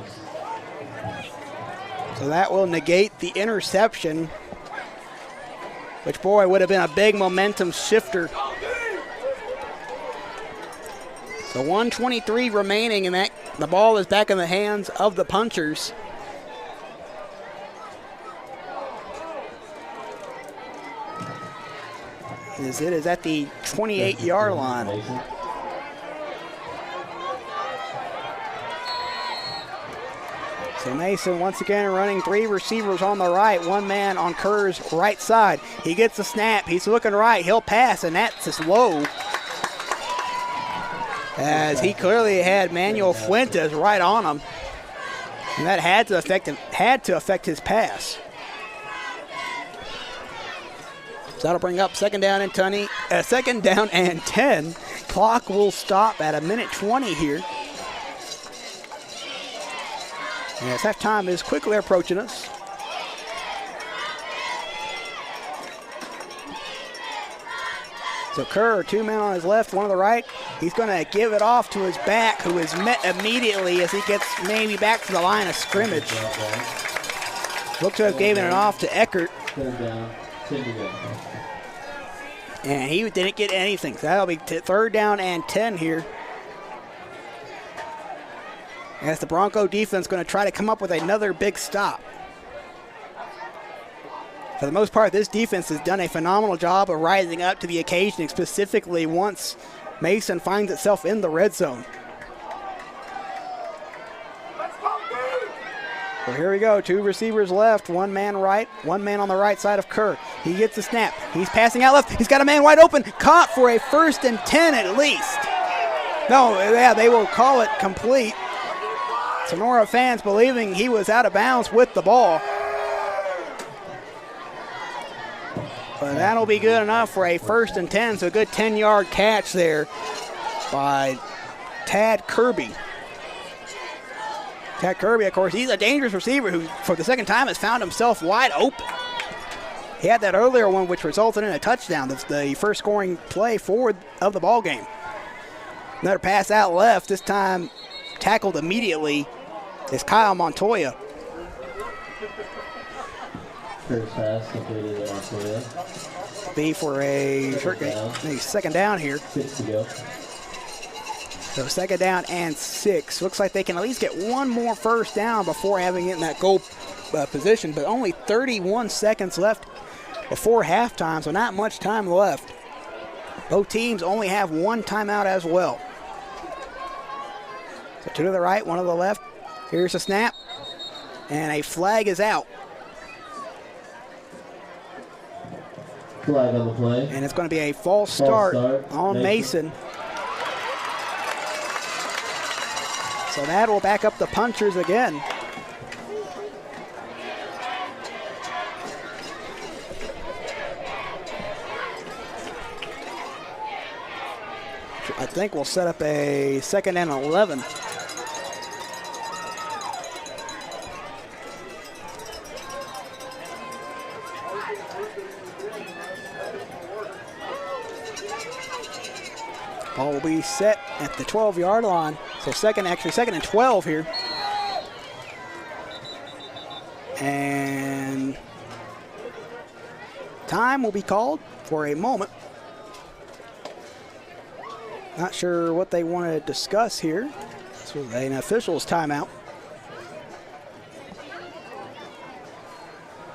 So that will negate the interception, which, boy, would have been a big momentum shifter. So 1:23 remaining, and the ball is back in the hands of the Punchers. As it is at the 28-yard line. So Mason once again running 3 receivers on the right, 1 man on Kerr's right side. He gets the snap, he's looking right, he'll pass, and that's just low. As he clearly had Manuel Fuentes right on him. And that had to affect his pass. So that'll bring up 2nd down and 10. Clock will stop at 1:20 here. Yes, halftime is quickly approaching us. So Kerr, 2 men on his left, 1 on the right. He's going to give it off to his back, who is met immediately as he gets maybe back to the line of scrimmage. Looks to have given it off to Eckert. 3rd down, 10 to go. And he didn't get anything. So that'll be 3rd down and 10 here. As the Bronco defense going to try to come up with another big stop. For the most part, this defense has done a phenomenal job of rising up to the occasion, specifically once Mason finds itself in the red zone. Well, here we go. 2 receivers left, 1 man right, 1 man on the right side of Kerr. He gets the snap. He's passing out left. He's got a man wide open. Caught for a 1st and 10 at least. No, yeah, they will call it complete. Sonora fans believing he was out of bounds with the ball. But that'll be good enough for a 1st and 10, so a good 10-yard catch there by Tad Kirby. Tad Kirby, of course, he's a dangerous receiver who, for the second time, has found himself wide open. He had that earlier one, which resulted in a touchdown. That's the first scoring play forward of the ball game. Another pass out left, this time tackled immediately, is Kyle Montoya. First pass completed at Montoya. Be for a second down here. 6 to go. So 2nd down and 6. Looks like they can at least get one more first down before having it in that goal position, but only 31 seconds left before halftime, so not much time left. Both teams only have 1 timeout as well. So 2 to the right, 1 to the left. Here's a snap, and a flag is out. Flag on the play. And it's going to be a false start on Mason. So that will back up the punchers again. I think we'll set up a 2nd and 11. Ball will be set at the 12-yard line. So 2nd and 12 here. And time will be called for a moment. Not sure what they want to discuss here. This was an official's timeout.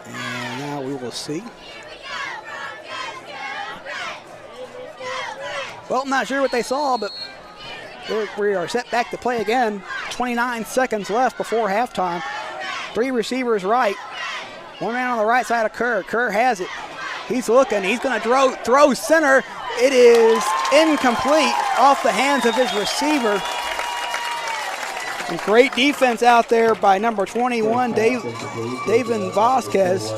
And now we will see. Well, I'm not sure what they saw, but we are set back to play again. 29 seconds left before halftime. 3 receivers right. 1 man on the right side of Kerr. Kerr has it. He's looking. He's going to throw center. It is incomplete off the hands of his receiver. And great defense out there by number 21, David Vasquez.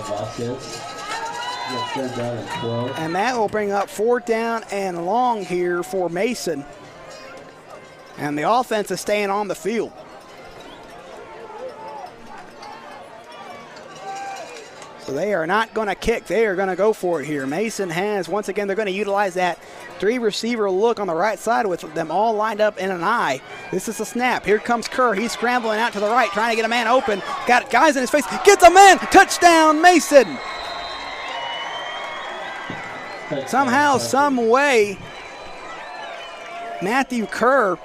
And that will bring up 4th down and long here for Mason. And the offense is staying on the field. So they are not going to kick. They are going to go for it here. Mason has, once again, they're going to utilize that 3-receiver look on the right side with them all lined up in an eye. This is a snap. Here comes Kerr. He's scrambling out to the right, trying to get a man open. Got guys in his face. Gets a man. Touchdown, Mason. Somehow, some way, Matthew Kerr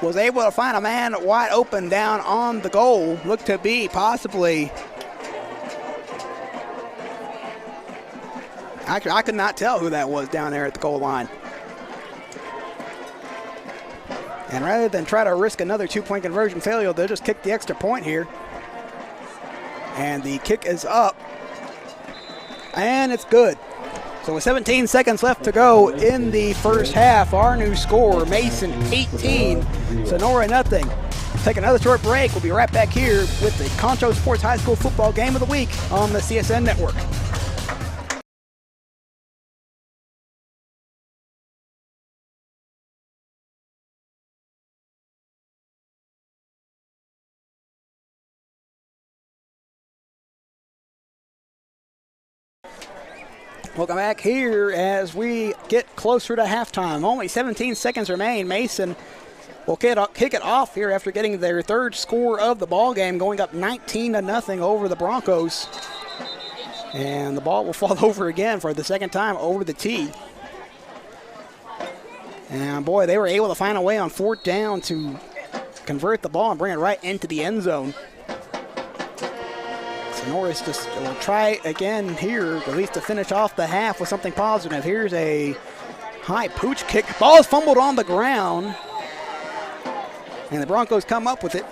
was able to find a man wide open down on the goal. Looked to be possibly, I could not tell who that was down there at the goal line. And rather than try to risk another 2-point conversion failure, they'll just kick the extra point here. And the kick is up. And it's good. So with 17 seconds left to go in the first half, our new score, Mason 18, Sonora nothing. Take another short break. We'll be right back here with the Concho Sports High School Football Game of the Week on the CSN Network. Welcome back here as we get closer to halftime. Only 17 seconds remain. Mason will kick it off here after getting their 3rd score of the ball game, going up 19-0 over the Broncos. And the ball will fall over again for the 2nd time over the tee. And boy, they were able to find a way on 4th down to convert the ball and bring it right into the end zone. So Sonora's just will try again here, at least to finish off the half with something positive. Here's a high pooch kick. Ball is fumbled on the ground, and the Broncos come up with it.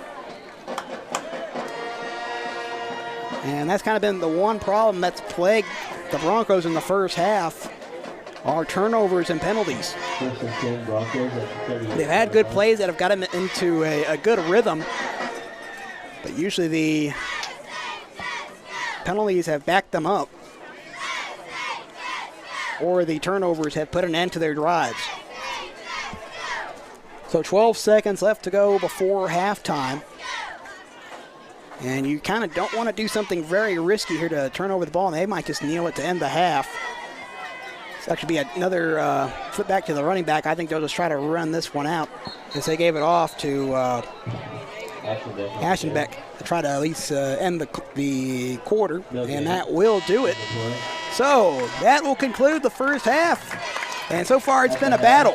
And that's kind of been the one problem that's plagued the Broncos in the first half, are turnovers and penalties. They've had good plays that have got them into a good rhythm, but usually the penalties have backed them up, or the turnovers have put an end to their drives. So 12 seconds left to go before halftime. And you kind of don't want to do something very risky here to turn over the ball, and they might just kneel it to end the half. This actually be another flip back to the running back. I think they'll just try to run this one out, as they gave it off to Aschenbeck to try to at least end the quarter, and that will do it. So that will conclude the first half. And so far, it's been a battle.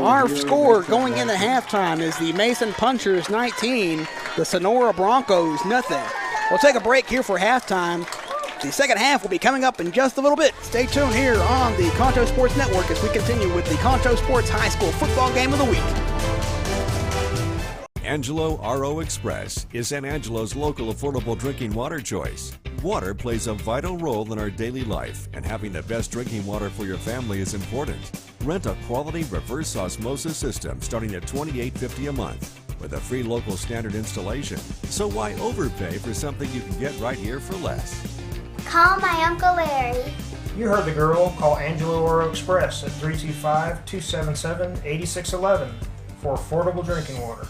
Our score going into halftime is the Mason Punchers 19, the Sonora Broncos nothing. We'll take a break here for halftime. The second half will be coming up in just a little bit. Stay tuned here on the Concho Sports Network as we continue with the Concho Sports High School Football Game of the Week. Angelo RO Express is San Angelo's local affordable drinking water choice. Water plays a vital role in our daily life, and having the best drinking water for your family is important. Rent a quality reverse osmosis system starting at $28.50 a month with a free local standard installation. So why overpay for something you can get right here for less? Call my Uncle Larry. You heard the girl. Call Angelo RO Express at 325-277-8611 for affordable drinking water.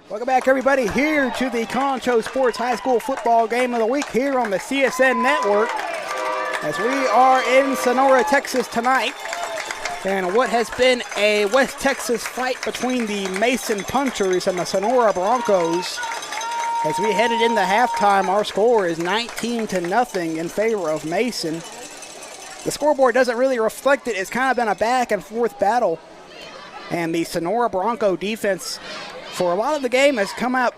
Welcome back, everybody, here to the Concho Sports High School Football Game of the Week here on the CSN Network, as we are in Sonora, Texas tonight. And what has been a West Texas fight between the Mason Punchers and the Sonora Broncos. As we headed into halftime, our score is 19-0 in favor of Mason. The scoreboard doesn't really reflect it. It's kind of been a back and forth battle. And the Sonora Bronco defense for a lot of the game has come out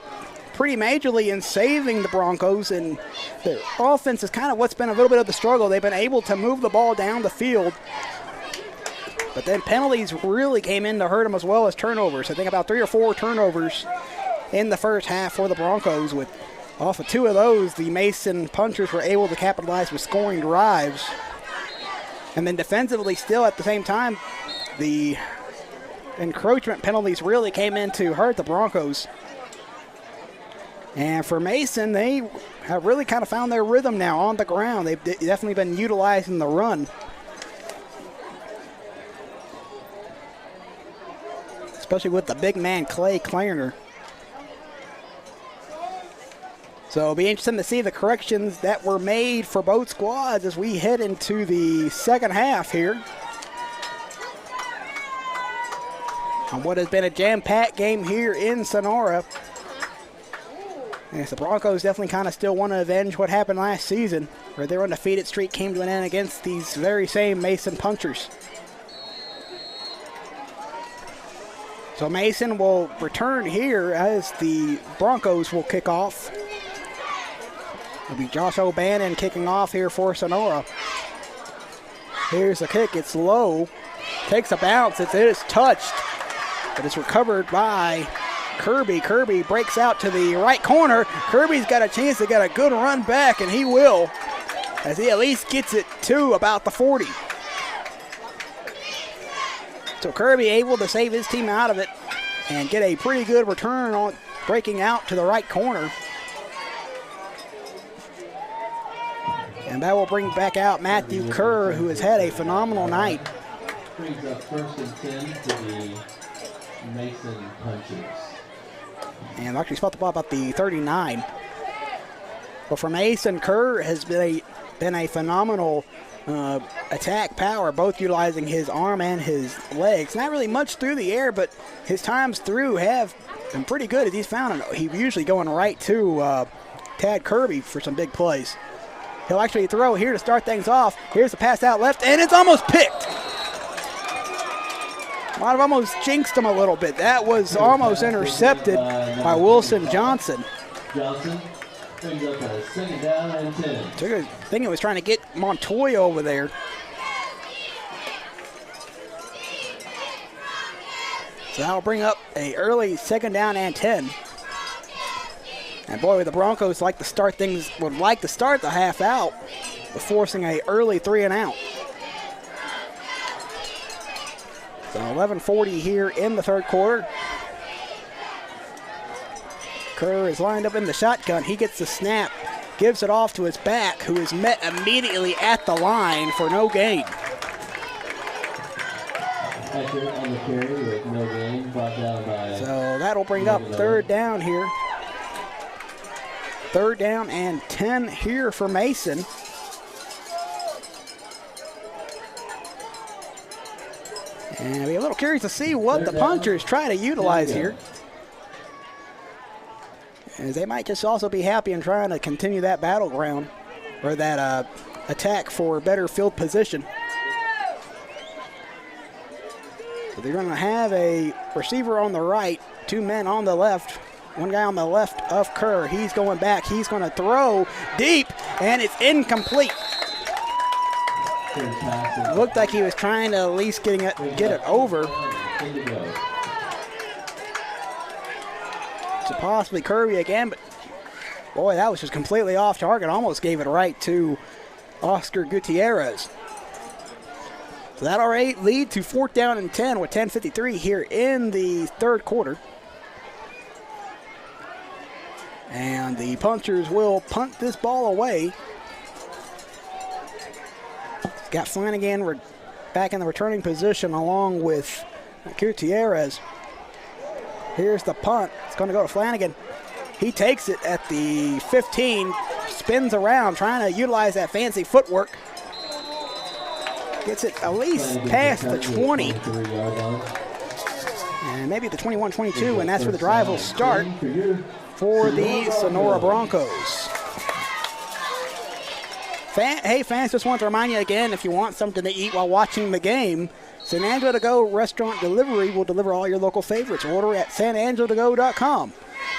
pretty majorly in saving the Broncos, and their offense is kind of what's been a little bit of the struggle. They've been able to move the ball down the field, but then penalties really came in to hurt them, as well as turnovers. I think about 3 or 4 turnovers in the first half for the Broncos. With off of 2 of those, the Mason Punchers were able to capitalize with scoring drives. And then defensively, still at the same time, the encroachment penalties really came in to hurt the Broncos. And for Mason, they have really kind of found their rhythm now on the ground. They've definitely been utilizing the run, especially with the big man Clay Clarner. So it'll be interesting to see the corrections that were made for both squads as we head into the second half here. On what has been a jam-packed game here in Sonora. Yes, the Broncos definitely kind of still want to avenge what happened last season, where their undefeated streak came to an end against these very same Mason Punchers. So Mason will return here as the Broncos will kick off. It'll be Josh O'Bannon kicking off here for Sonora. Here's the kick. It's low. Takes a bounce. It is touched, but it's recovered by Kirby. Kirby breaks out to the right corner. Kirby's got a chance to get a good run back, and he will, as he at least gets it to about the 40. So Kirby able to save his team out of it and get a pretty good return on breaking out to the right corner. And that will bring back out Matthew Kerr, who has had a phenomenal night. Brings up 1st and 10 to the Mason Punchers. And actually spot the ball about the 39. But for Mason, Kerr has been a phenomenal attack power, both utilizing his arm and his legs. Not really much through the air, but his times through have been pretty good as he's found. He's usually going right to Tad Kirby for some big plays. He'll actually throw here to start things off. Here's the pass out left, and it's almost picked. Might have almost jinxed him a little bit. That was almost intercepted by Wilson Johnson. Johnson brings up a 2nd down and 10. I think he was trying to get Montoya over there. So that'll bring up a early 2nd down and 10. And boy, the Broncos would like to start the half out with forcing a early 3 and out. So 11:40 here in the 3rd quarter. Kerr is lined up in the shotgun. He gets the snap, gives it off to his back, who is met immediately at the line for no gain. Eckert on the carry with no gain, brought down by. So that'll bring up 3rd down here. 3rd down and 10 here for Mason. And I'll be a little curious to see what the punchers try to utilize here. As they might just also be happy and trying to continue that battleground or that attack for better field position. So they're going to have a receiver on the right, 2 men on the left, 1 guy on the left of Kerr. He's going back. He's going to throw deep, and it's incomplete. It looked like he was trying to at least get it over. So possibly Kirby again, but boy, that was just completely off target. Almost gave it right to Oscar Gutierrez. So that'll lead to 4th down and 10 with 10:53 here in the 3rd quarter. And the punchers will punt this ball away. Got Flanagan back in the returning position along with Gutierrez. Here's the punt. It's going to go to Flanagan. He takes it at the 15, spins around, trying to utilize that fancy footwork. Gets it at least past the 20. And maybe the 21-22, and that's where the drive will start for the Sonora Broncos. Hey fans, just want to remind you again, if you want something to eat while watching the game, San Angelo To Go Restaurant Delivery will deliver all your local favorites. Order at sanangelotogo.com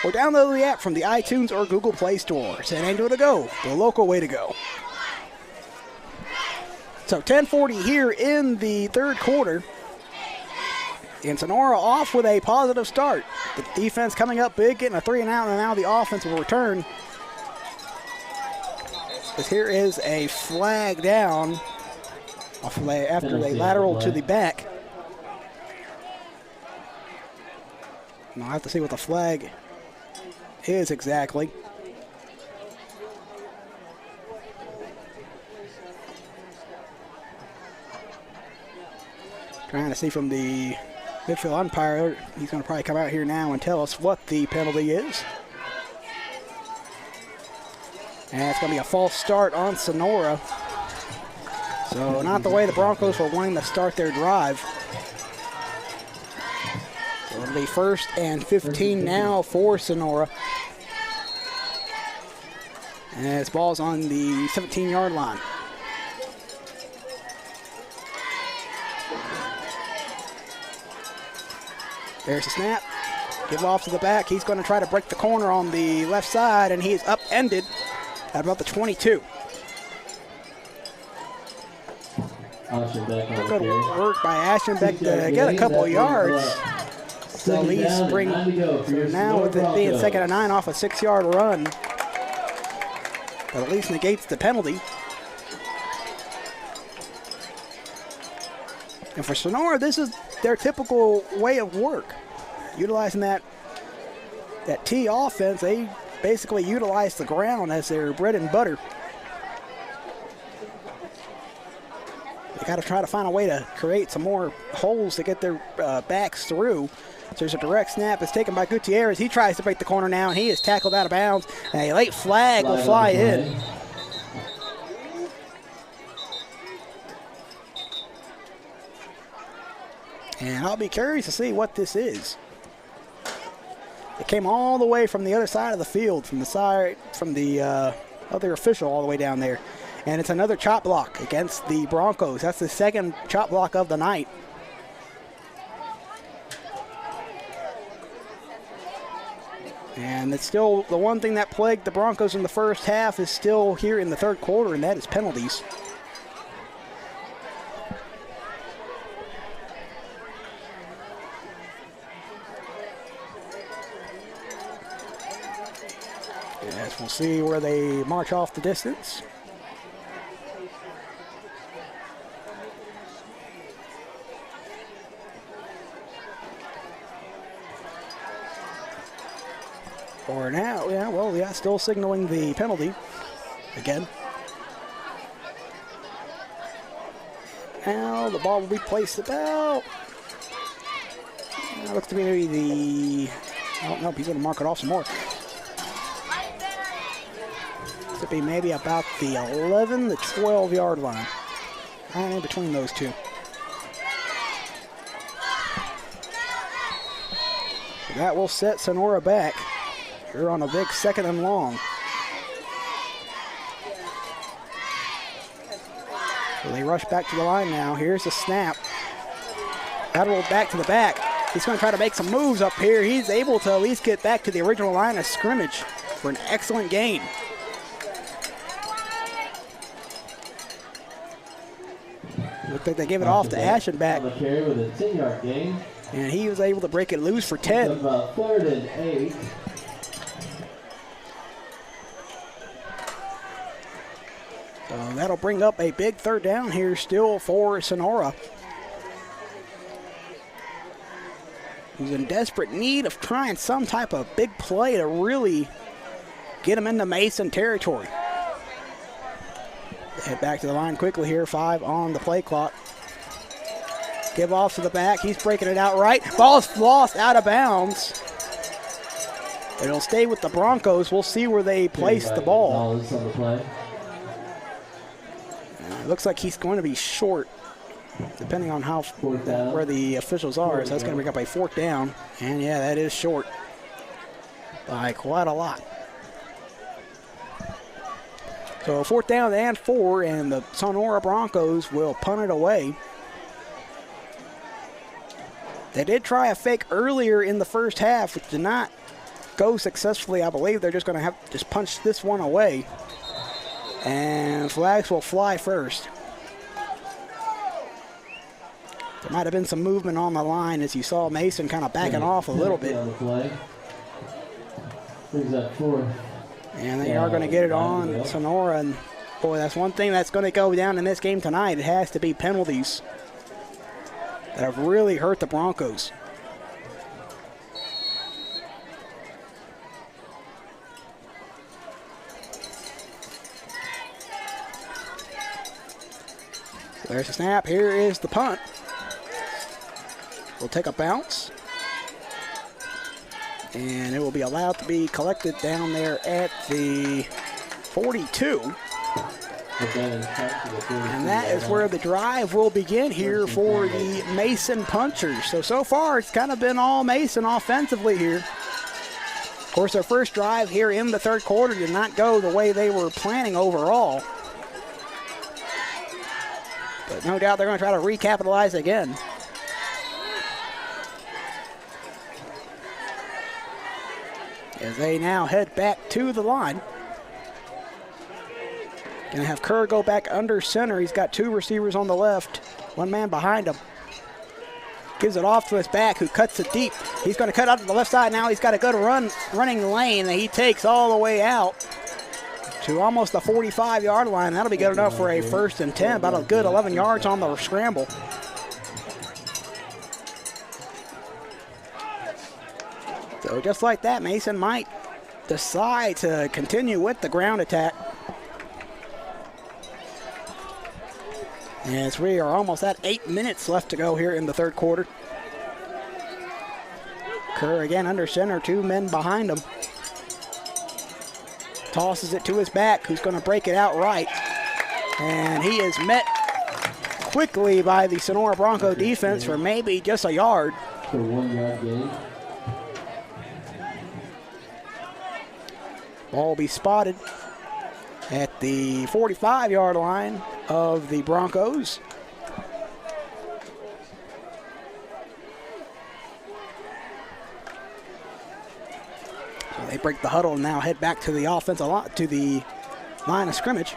or download the app from the iTunes or Google Play Store. San Angelo To Go, the local way to go. So 10:40 here in the 3rd quarter. And Sonora off with a positive start. The defense coming up big, getting a 3 and out, and now the offense will return. As here is a flag down after they lateral to the back. And I'll have to see what the flag is exactly. Trying to see from the midfield umpire. He's going to probably come out here now and tell us what the penalty is. And it's going to be a false start on Sonora. So not the way the Broncos were wanting to start their drive. So it'll be 1st and 15 now for Sonora. And this ball's on the 17-yard line. There's the snap. Give off to the back. He's going to try to break the corner on the left side, and he is upended at about the 22. Good work by Aschenbeck to get a couple of yards. So he's bring now with it being 2nd and 9 off a 6-yard run. But at least negates the penalty. And for Sonora, this is their typical way of work. Utilizing that T offense, they basically utilize the ground as their bread and butter. They got to try to find a way to create some more holes to get their backs through. So there's a direct snap. It's taken by Gutierrez. He tries to break the corner now, and he is tackled out of bounds. And a late flag will fly in. And I'll be curious to see what this is. It came all the way from the other side of the field, from the other official all the way down there. And it's another chop block against the Broncos. That's the second chop block of the night. And it's still the one thing that plagued the Broncos in the first half is still here in the third quarter, and that is penalties. Yes, we'll see where they march off the distance. For now, still signaling the penalty again. Now the ball will be placed about. Looks to be maybe the. Oh no, he's going to mark it off some more. Looks to be maybe about the 11 to 12 yard line. Right in between those two. So that will set Sonora back. You're on a big 2nd and long. So they rush back to the line now. Here's the snap. Lateral back to the back. He's going to try to make some moves up here. He's able to at least get back to the original line of scrimmage for an excellent gain. Looks like they gave it off to Aschenbach. On the carry with a 10-yard gain. And he was able to break it loose for 10. It's about 3rd and 8. So that'll bring up a big 3rd down here still for Sonora, who's in desperate need of trying some type of big play to really get him into Mason territory. Head back to the line quickly here, 5 on the play clock. Give off to the back, he's breaking it out right. Ball's lost out of bounds. It'll stay with the Broncos. We'll see where they place the ball. It looks like he's going to be short, depending on how where the officials are. So that's going to bring up a 4th down. And yeah, that is short by quite a lot. So 4th down and 4, and the Sonora Broncos will punt it away. They did try a fake earlier in the first half, which did not go successfully. I believe they're just going to have to just punch this one away. And flags will fly first. There might have been some movement on the line as you saw Mason kind of backing off a little bit. And they are going to get it on Sonora. And boy, that's one thing that's going to go down in this game tonight. It has to be penalties that have really hurt the Broncos. There's the snap. Here is the punt. We'll take a bounce. And it will be allowed to be collected down there at the 42. And that is where the drive will begin here for the Mason Punchers. So far, it's kind of been all Mason offensively here. Of course, their first drive here in the 3rd quarter did not go the way they were planning overall. But no doubt they're going to try to recapitalize again. As they now head back to the line. Going to have Kerr go back under center. He's got 2 receivers on the left, 1 man behind him. Gives it off to his back, who cuts it deep. He's going to cut out to the left side now. He's got a good running lane that he takes all the way out to almost the 45-yard line. That'll be good enough for a 1st and 10, about a good 11 yards on the scramble. So just like that, Mason might decide to continue with the ground attack. As we are almost at 8 minutes left to go here in the 3rd quarter. Kerr again under center, 2 men behind him. Tosses it to his back, who's going to break it out right. And he is met quickly by the Sonora Bronco defense for maybe just a yard. For 1 yard gain. Ball will be spotted at the 45-yard line of the Broncos. So they break the huddle and now head back to the offensive line, to the line of scrimmage.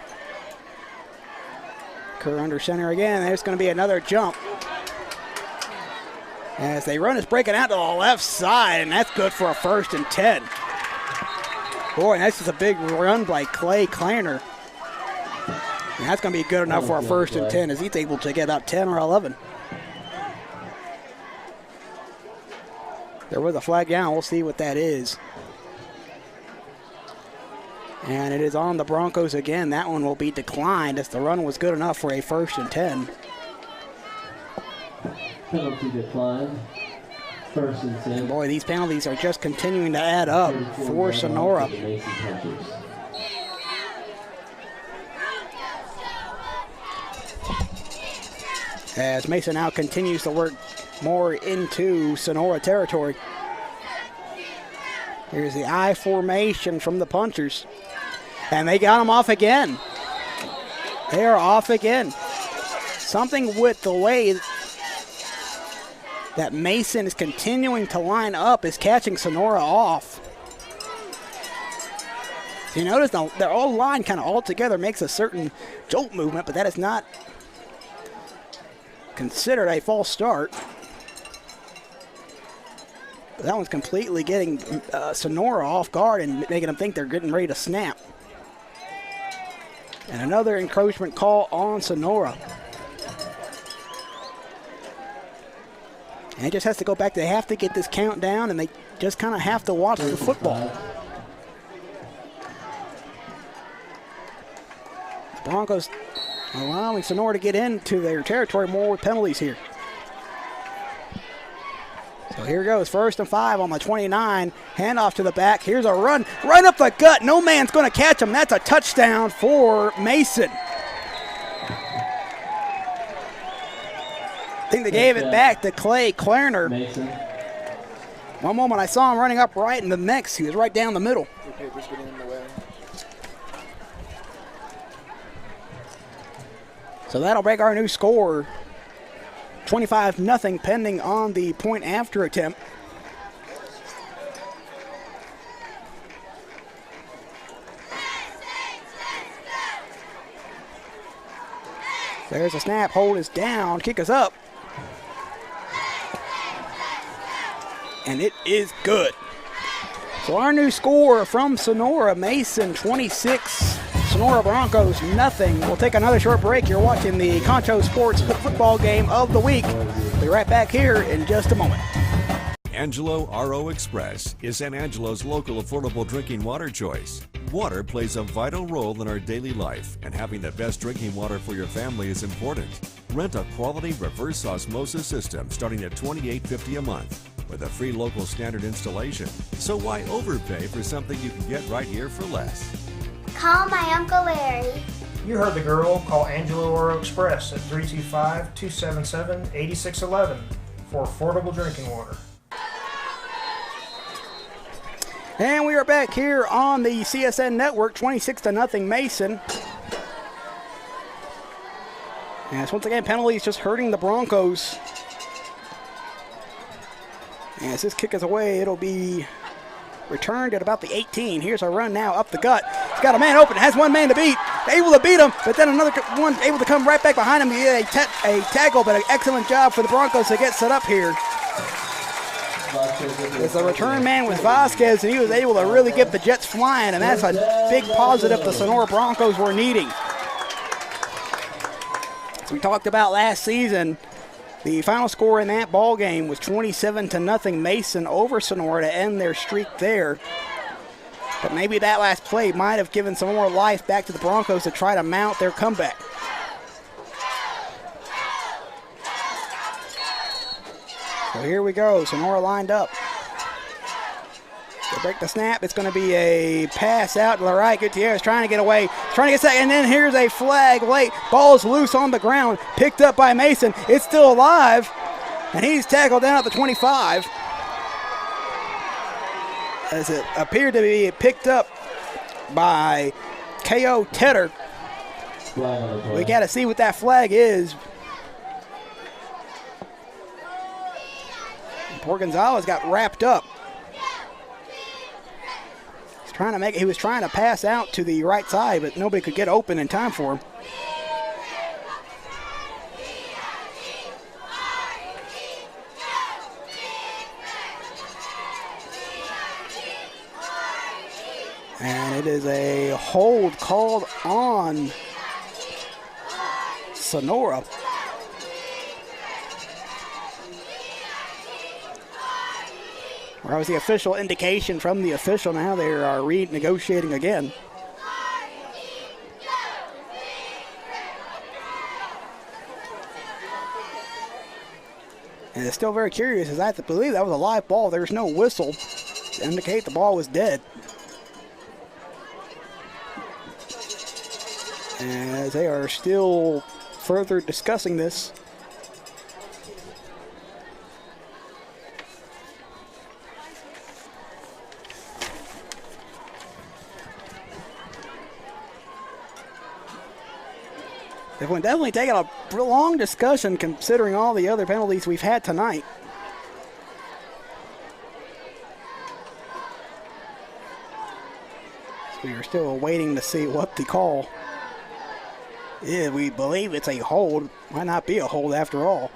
Kerr under center again. There's going to be another jump. As they run, it's breaking out to the left side, and that's good for a 1st and 10. Boy, and that's just a big run by Clay Clarner. And that's going to be good enough for a 1st and 10 as he's able to get about 10 or 11. There was a flag down. We'll see what that is. And it is on the Broncos again. That one will be declined as the run was good enough for a 1st and 10. Penalty declined. 1st and 10. Boy, these penalties are just continuing to add up for Sonora. As Mason now continues to work more into Sonora territory. Here's the I formation from the punchers. And they got them off again. They are off again. Something with the way that Mason is continuing to line up is catching Sonora off. You notice they're all line kind of all together makes a certain jolt movement, but that is not considered a false start. But that one's completely getting Sonora off guard and making them think they're getting ready to snap. And another encroachment call on Sonora. And it just has to go back. They have to get this count down, and they just kind of have to watch the football. The Broncos allowing Sonora to get into their territory more with penalties here. So here goes, 1st and 5 on the 29. Handoff to the back. Here's a run right up the gut. No man's going to catch him. That's a touchdown for Mason. I think they gave it back to Clay Clarner. Mason. One moment I saw him running up right, and the next he was right down the middle. So that'll break our new score. 25-0 pending on the point after attempt. There's a snap, hold is down, kick is up. And it is good. So our new score from Sonora, Mason 26, Sonora Broncos nothing. We'll take another short break. You're watching the Concho Sports football game of the week. We'll be right back here in just a moment. Angelo RO Express is San Angelo's local affordable drinking water choice. Water plays a vital role in our daily life, and having the best drinking water for your family is important. Rent a quality reverse osmosis system starting at $28.50 a month with a free local standard installation. So why overpay for something you can get right here for less? Call my Uncle Larry. You heard the girl. Call Angelo RO Express at 325-277-8611 for affordable drinking water. And we are back here on the CSN Network, 26-0 Mason. Yes, once again, penalties just hurting the Broncos. As this kick is away, it'll be returned at about the 18. Here's a run now up the gut. He's got a man open, has one man to beat. Able to beat him, but then another one able to come right back behind him to get a tackle, but an excellent job for the Broncos to get set up here. As the return man was Vasquez, and he was able to really get the Jets flying, and that's a big positive the Sonora Broncos were needing. As we talked about last season, the final score in that ball game was 27-0 Mason over Sonora to end their streak there. But maybe that last play might have given some more life back to the Broncos to try to mount their comeback. So here we go, Sonora lined up. They break the snap. It's going to be a pass out to the right. Gutierrez trying to get away, trying to get second, and then here's a flag late. Ball's loose on the ground, picked up by Mason. It's still alive, and he's tackled down at the 25. As it appeared to be picked up by K.O. Tedder. Flag on the play. We got to see what that flag is. Poor Gonzalez got wrapped up. He was trying to pass out to the right side, but nobody could get open in time for him. And it is a hold called on Sonora. Where was the official indication from the official? Now they are renegotiating again. And it's still very curious, as I believe that was a live ball. There's no whistle to indicate the ball was dead. As they are still further discussing this. It would definitely take a long discussion considering all the other penalties we've had tonight. So we are still waiting to see what the call is. We believe it's a hold. Might not be a hold after all.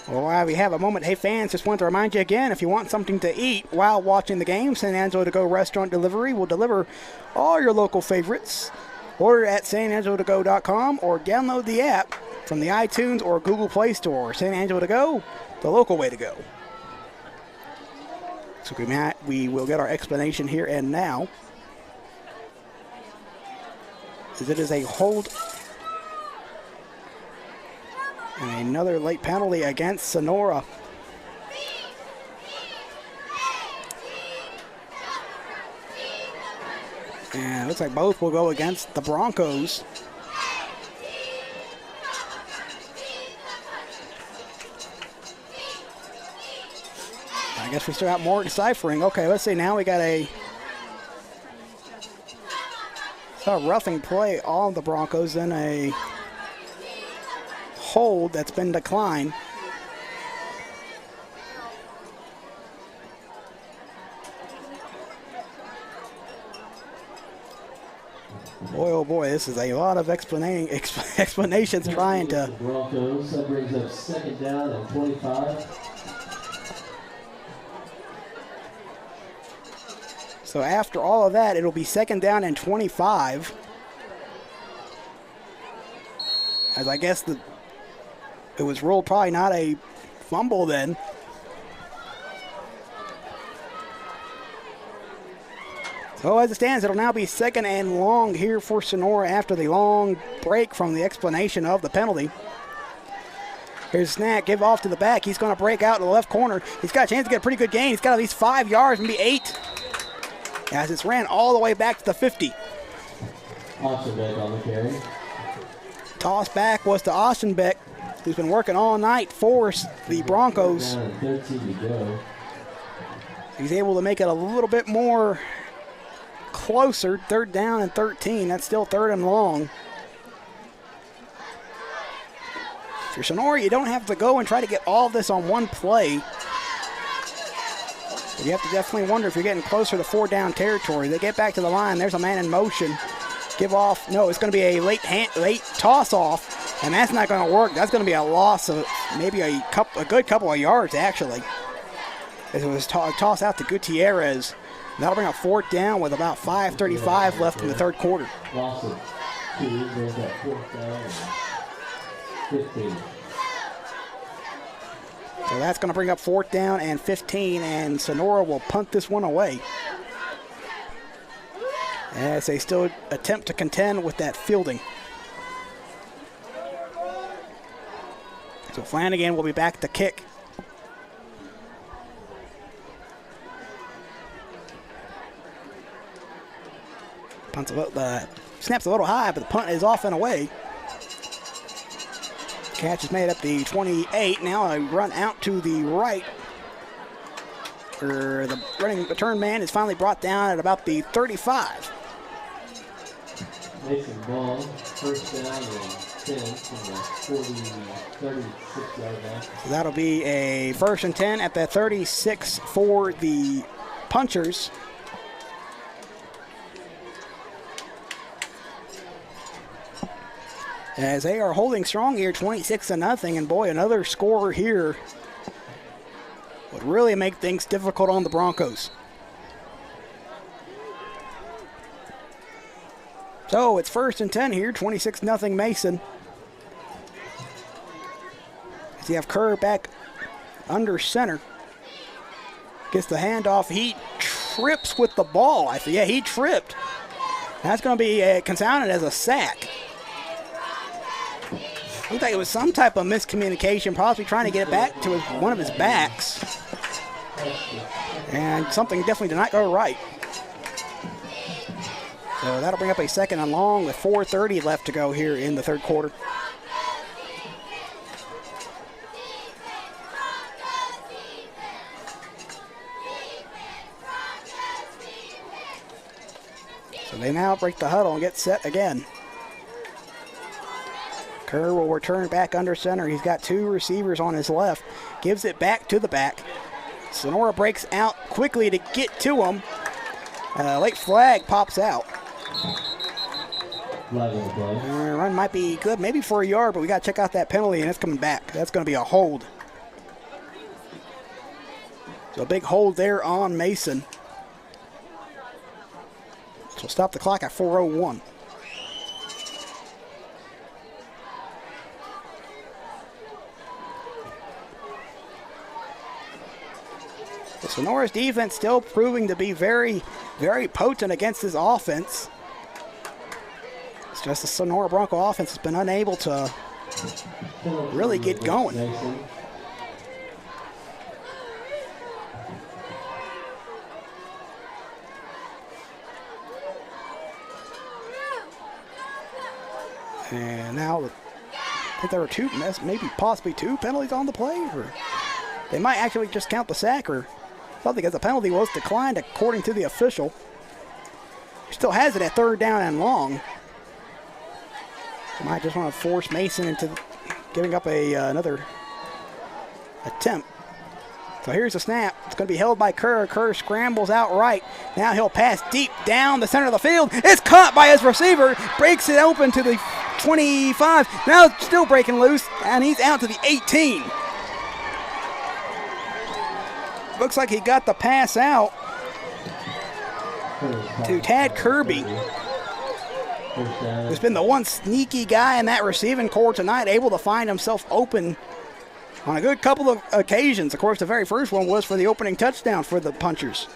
Well, while we have a moment, hey fans, just want to remind you again, if you want something to eat while watching the game, San Angelo To Go Restaurant Delivery will deliver all your local favorites. Order at sanangelotogo.com or download the app from the iTunes or Google Play Store. San Angelo To Go, the local way to go. So we will get our explanation here and now. As it is a hold. And another late penalty against Sonora. And it looks like both will go against the Broncos. I guess we still got more deciphering. Okay, let's see. Now we got a roughing play on the Broncos, then a hold that's been declined. Boy, oh boy, this is a lot of explanations trying to. Broncos, that brings up second down and 25. So after all of that, it'll be second down and 25. As I guess it was ruled probably not a fumble then. So as it stands, it'll now be second and long here for Sonora after the long break from the explanation of the penalty. Here's a snap, give off to the back. He's going to break out in the left corner. He's got a chance to get a pretty good gain. He's got at least 5 yards, maybe 8. As it's ran all the way back to the 50. Ostenbeck on the carry. Toss back was to Ostenbeck, who's been working all night for the Broncos. 13 to go. He's able to make it a little bit more closer. Third down and 13. That's still third and long. For Sonora, you don't have to go and try to get all of this on one play. But you have to definitely wonder if you're getting closer to 4 down territory. They get back to the line. There's a man in motion. Give off. No, it's going to be a late toss off, and that's not going to work. That's going to be a loss of maybe a good couple of yards, actually. As it was tossed out to Gutierrez. That'll bring up 4th down with about 5:35 left in the third quarter. Loss of 2, there's that 4th down and 15. So that's going to bring up 4th down and 15, and Sonora will punt this one away. As they still attempt to contend with that fielding. So Flanagan will be back to kick. Snaps a little high, but the punt is off and away. Catch is made up the 28. Now a run out to the right the running return man is finally brought down at about the 35. Mason ball, first down and 10 from the 36-yard line. So that'll be a 1st and 10 at the 36 for the Punchers. As they are holding strong here, 26-0, and boy, another score here would really make things difficult on the Broncos. So it's 1st and 10 here, 26-0 Mason. As you have Kerr back under center. Gets the handoff. He trips with the ball. Yeah, he tripped. That's going to be counted as a sack. Looked like it was some type of miscommunication, possibly trying to get it back to one of his backs. And something definitely did not go right. So that'll bring up a 2nd and long with 4:30 left to go here in the 3rd quarter. So they now break the huddle and get set again. Kerr will return back under center. He's got 2 receivers on his left. Gives it back to the back. Sonora breaks out quickly to get to him. Late flag pops out. Run might be good, maybe for a yard, but we got to check out that penalty, and it's coming back. That's going to be a hold. So a big hold there on Mason. So we'll stop the clock at 4:01. Sonora's defense still proving to be very, very potent against this offense. It's just the Sonora Bronco offense has been unable to really get going. And now I think there were maybe possibly 2 penalties on the play, or they might actually just count the sack or something, because the penalty was declined according to the official. He still has it at 3rd down and long. Might just want to force Mason into giving up another attempt. So here's the snap. It's going to be held by Kerr. Kerr scrambles out right. Now he'll pass deep down the center of the field. It's caught by his receiver. Breaks it open to the 25. Now it's still breaking loose, and he's out to the 18. Looks like he got the pass out to Tad Kirby, who's been the one sneaky guy in that receiving corps tonight, able to find himself open on a good couple of occasions. Of course, the very first one was for the opening touchdown for the Punchers.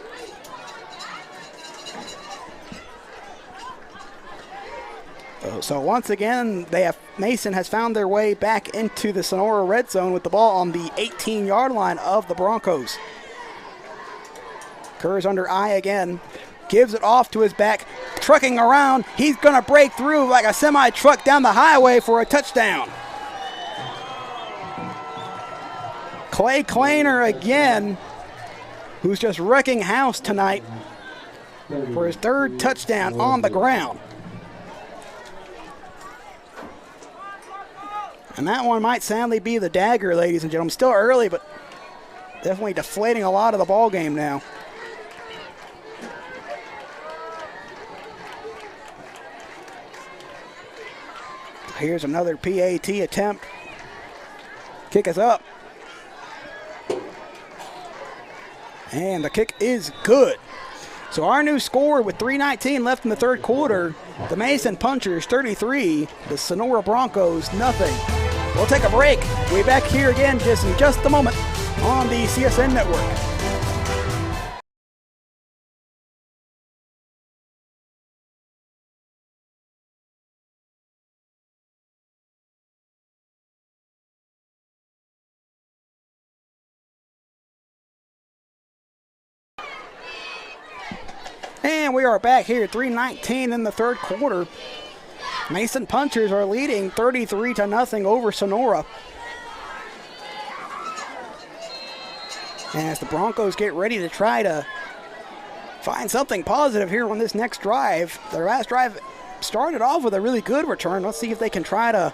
So once again, Mason has found their way back into the Sonora red zone with the ball on the 18-yard line of the Broncos. Kerr's under eye again. Gives it off to his back. Trucking around. He's going to break through like a semi-truck down the highway for a touchdown. Clay Kleiner again, who's just wrecking house tonight for his 3rd touchdown on the ground. And that one might sadly be the dagger, ladies and gentlemen. Still early, but definitely deflating a lot of the ball game now. Here's another PAT attempt. Kick is up. And the kick is good. So our new score with 3:19 left in the 3rd quarter, the Mason Punchers 33, the Sonora Broncos nothing. We'll take a break. We'll be back here again in just a moment on the CSN Network. And we are back here, 3:19 in the 3rd quarter. Mason Punchers are leading 33-0 over Sonora. And as the Broncos get ready to try to find something positive here on this next drive, their last drive started off with a really good return. Let's see if they can try to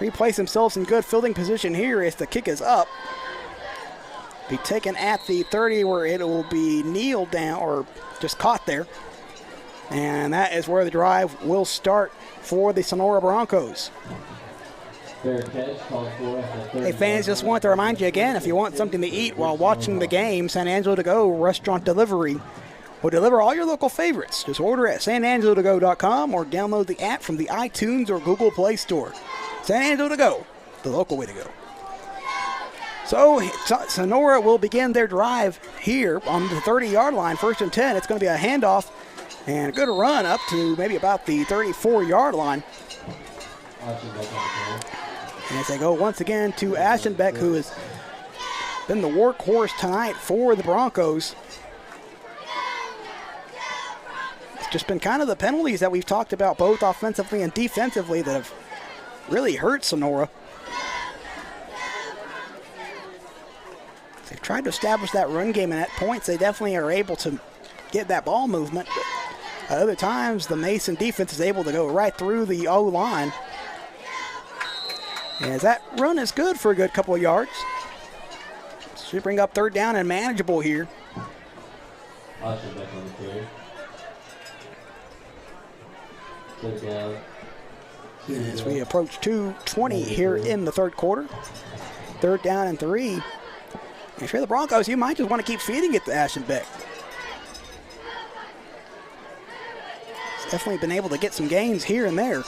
replace themselves in good fielding position here as the kick is up. Be taken at the 30 where it will be kneeled down or just caught there. And that is where the drive will start for the Sonora Broncos. Hey fans, just want to remind you again, if you want something to eat while watching the game, San Angelo To Go Restaurant Delivery will deliver all your local favorites. Just order at sanangelotogo.com or download the app from the iTunes or Google Play Store. San Angelo To Go, the local way to go. So Sonora will begin their drive here on the 30-yard line, 1st and 10. It's going to be a handoff and a good run up to maybe about the 34-yard line. And as they go once again to Aschenbeck, who has been the workhorse tonight for the Broncos. It's just been kind of the penalties that we've talked about, both offensively and defensively, that have really hurt Sonora. They've tried to establish that run game, and at points they definitely are able to get that ball movement. But at other times, the Mason defense is able to go right through the O-line. As that run is good for a good couple of yards. Should bring up 3rd down and manageable here. As we approach 2:20 here in the 3rd quarter. 3rd down and 3. If you're the Broncos, you might just want to keep feeding it to Aschenbeck. He's definitely been able to get some gains here and there.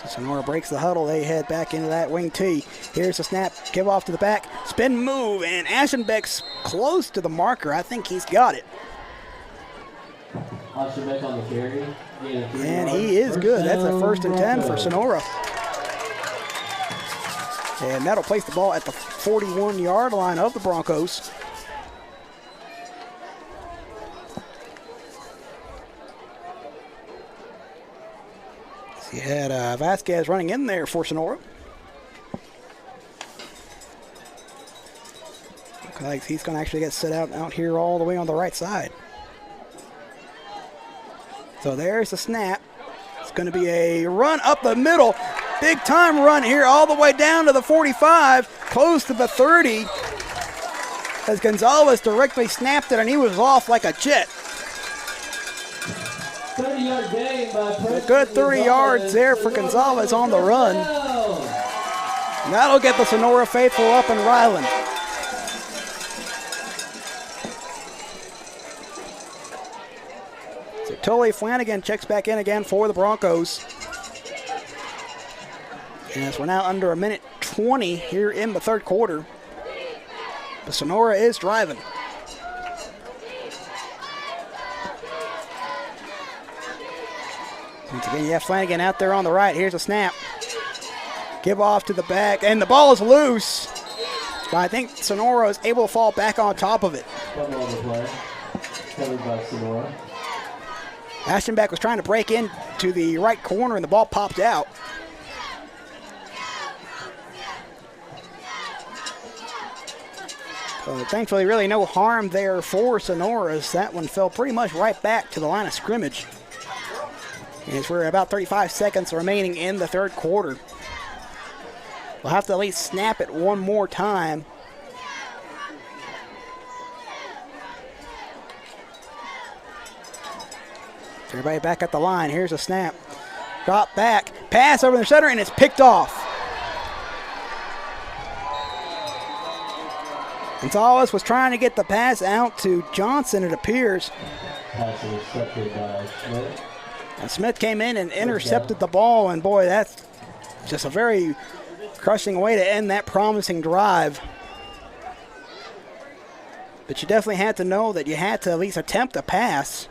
Sonora breaks the huddle. They head back into that wing T. Here's the snap. Give off to the back. Spin move. And Aschenbeck's close to the marker. I think he's got it. Aschenbeck on the carry. And he is good. That's a 1st and 10 for Sonora. And that'll place the ball at the 41-yard line of the Broncos. You had Vasquez running in there for Sonora. Looks like he's going to actually get set out here all the way on the right side. So there's the snap. It's going to be a run up the middle. Big time run here all the way down to the 45, close to the 30. As Gonzalez directly snapped it and he was off like a jet. 30-yard gain by a good 30 yards there for Gonzalez on the run. And that'll get the Sonora faithful up and riling. So Tully Flanagan checks back in again for the Broncos. And as we're now under 1:20 here in the 3rd quarter, but Sonora is driving. Once again, you have Flanagan out there on the right. Here's a snap. Give off to the back, and the ball is loose. But I think Sonora is able to fall back on top of it. Covered by Sonora. Aschenbeck was trying to break into the right corner, and the ball popped out. So thankfully, really no harm there for Sonora, as that one fell pretty much right back to the line of scrimmage. As we're about 35 seconds remaining in the 3rd quarter. We'll have to at least snap it one more time. Everybody back at the line. Here's a snap. Drop back. Pass over the center, and it's picked off. Gonzalez was trying to get the pass out to Johnson, it appears. Pass intercepted by Smith. And Smith came in and intercepted the ball, and boy, that's just a very crushing way to end that promising drive. But you definitely had to know that you had to at least attempt a pass.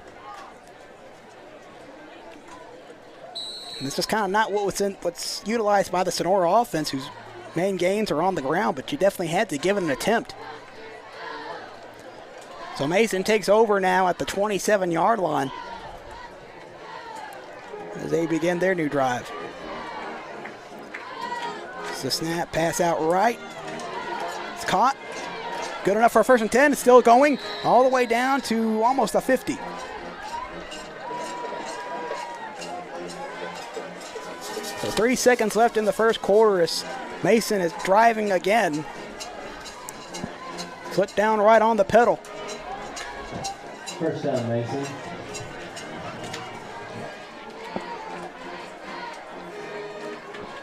And this is kind of not what's utilized by the Sonora offense, whose main gains are on the ground, but you definitely had to give it an attempt. So Mason takes over now at the 27-yard line. as they begin their new drive. It's a snap, pass out right. It's caught. Good enough for a 1st and 10. It's still going all the way down to almost a 50. So 3 seconds left in the first quarter as Mason is driving again. Foot down right on the pedal. First down, Mason.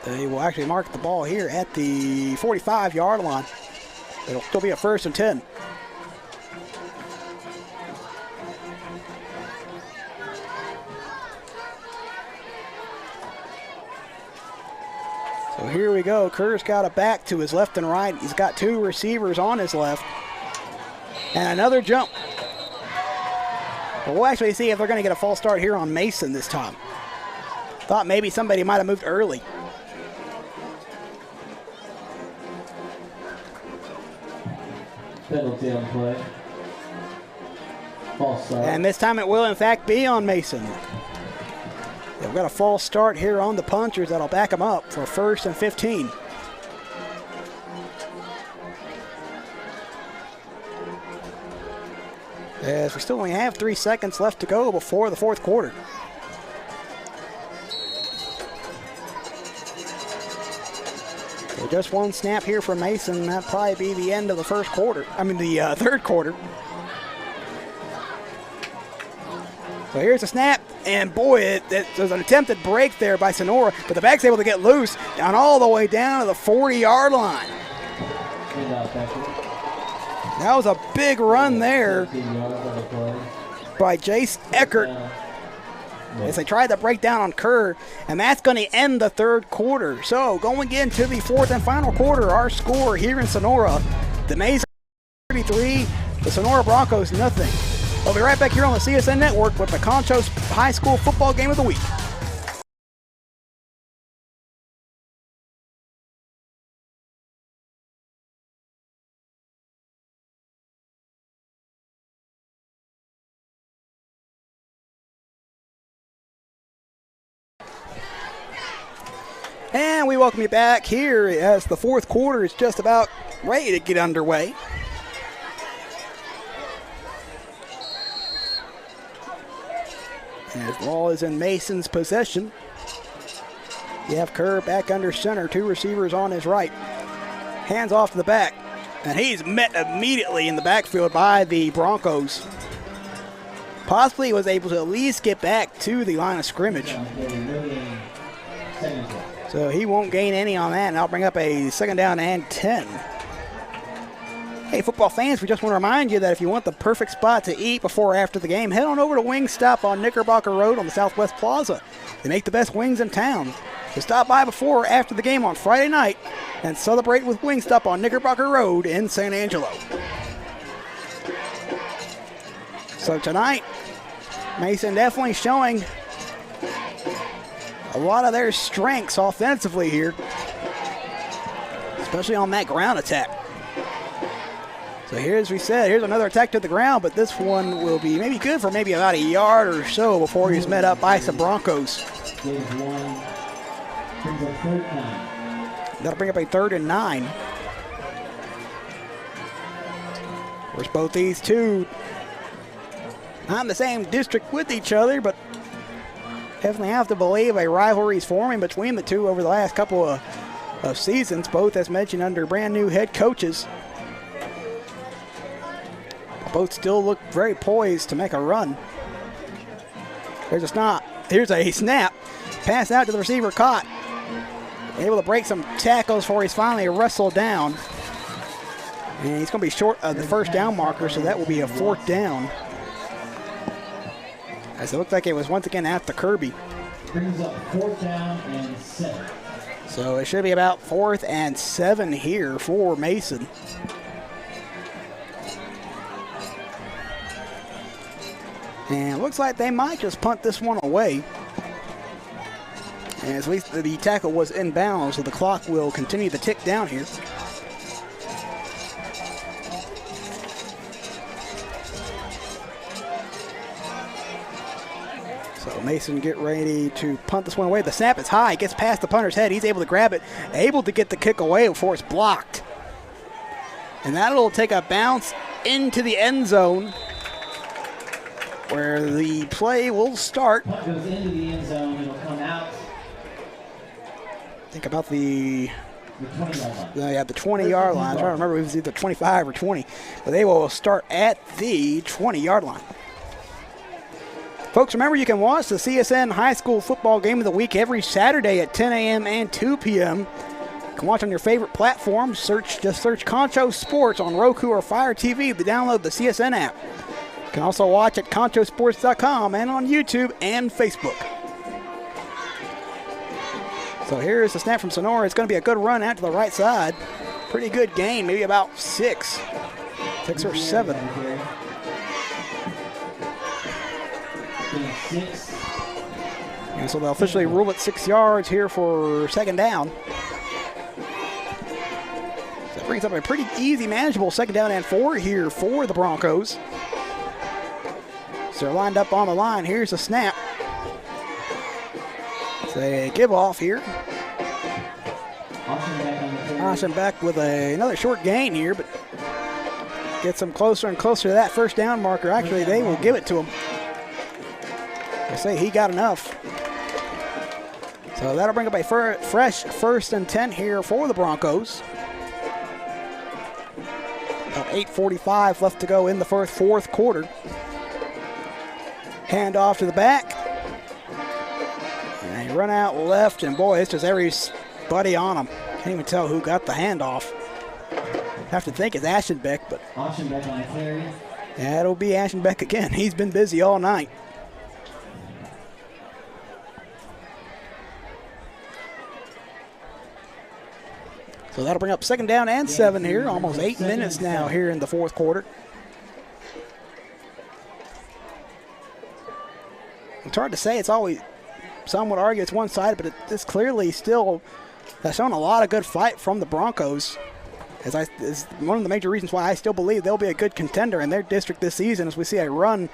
They will actually mark the ball here at the 45-yard line. It'll still be a 1st and 10. So here we go. Kerr's got a back to his left and right. He's got 2 receivers on his left. And another jump. But we'll actually see if they're going to get a false start here on Mason this time. Thought maybe somebody might have moved early. Penalty on play. False start. And this time it will, in fact, be on Mason. They've got a false start here on the punchers that'll back them up for 1st and 15. As we still only have 3 seconds left to go before the 4th quarter. So just 1 snap here for Mason. That'll probably be the end of the 1st quarter. I mean the 3rd quarter. So here's a snap, and boy, there's an attempted break there by Sonora, but the back's able to get loose down all the way down to the 40-yard line. That was a big run there by Jace Eckert as they tried to break down on Kerr, and that's going to end the 3rd quarter. So going into the 4th and final quarter, our score here in Sonora, the Mason 33, the Sonora Broncos nothing. We'll be right back here on the CSN Network with the Concho's High School Football Game of the Week. And we welcome you back here as the 4th quarter is just about ready to get underway. As the ball is in Mason's possession. You have Kerr back under center, 2 receivers on his right. Hands off to the back. And he's met immediately in the backfield by the Broncos. Possibly was able to at least get back to the line of scrimmage. So he won't gain any on that, and I'll bring up a 2nd down and 10. Hey, football fans, we just want to remind you that if you want the perfect spot to eat before or after the game, head on over to Wingstop on Knickerbocker Road on the Southwest Plaza. They make the best wings in town. So stop by before or after the game on Friday night and celebrate with Wingstop on Knickerbocker Road in San Angelo. So tonight, Mason definitely showing a lot of their strengths offensively here, especially on that ground attack. So here, as we said, here's another attack to the ground, but this one will be maybe good for maybe about a yard or so before he's met up by some Broncos. That'll bring up a 3rd and 9. Of course, both these two not in the same district with each other, but definitely have to believe a rivalry is forming between the two over the last couple of seasons, both, as mentioned, under brand new head coaches. Both still look very poised to make a run. Here's a snap. Pass out to the receiver, caught. Able to break some tackles before he's finally wrestled down. And he's going to be short of the 1st down marker, so that will be a 4th down. As it looked like it was once again at the Kirby. Brings up 4th down and 7. So it should be about 4th and 7 here for Mason. And it looks like they might just punt this one away. And at least the tackle was inbounds, so the clock will continue to tick down here. So Mason get ready to punt this one away. The snap is high, gets past the punter's head. He's able to grab it, able to get the kick away before it's blocked. And that'll take a bounce into the end zone where the play will start. Punt goes into the end zone. It'll come out. Think about the 20-yard line. the 20-yard line. I'm trying to remember if it was either 25 or 20. But they will start at the 20-yard line. Folks, remember you can watch the CSN High School Football Game of the Week every Saturday at 10 a.m. and 2 p.m. You can watch on your favorite platform. Just search Concho Sports on Roku or Fire TV to download the CSN app. You can also watch at conchosports.com and on YouTube and Facebook. So here's the snap from Sonora. It's going to be a good run out to the right side. Pretty good gain, maybe about 6 or 7. And so they'll officially rule it 6 yards here for second down. So that brings up a pretty easy, manageable second down and 4 here for the Broncos. So they're lined up on the line. Here's the snap. It's a give off here. Back with another short gain here, but gets them closer and closer to that first down marker. Actually, they will give it to him. They say he got enough. So that'll bring up a fresh 1st and 10 here for the Broncos. About 8:45 left to go in the fourth quarter. Hand off to the back. And they run out left, and boy, it's just everybody on them. Can't even tell who got the handoff. Have to think it's Aschenbeck, but Aschenbeck on a carry. Yeah, it'll be Aschenbeck again. He's been busy all night. So that'll bring up second down and 7 here. Almost 8 minutes now here in the fourth quarter. It's hard to say. It's always, some would argue it's one-sided, but it's clearly still has shown a lot of good fight from the Broncos. Is one of the major reasons why I still believe they'll be a good contender in their district this season, as we see a run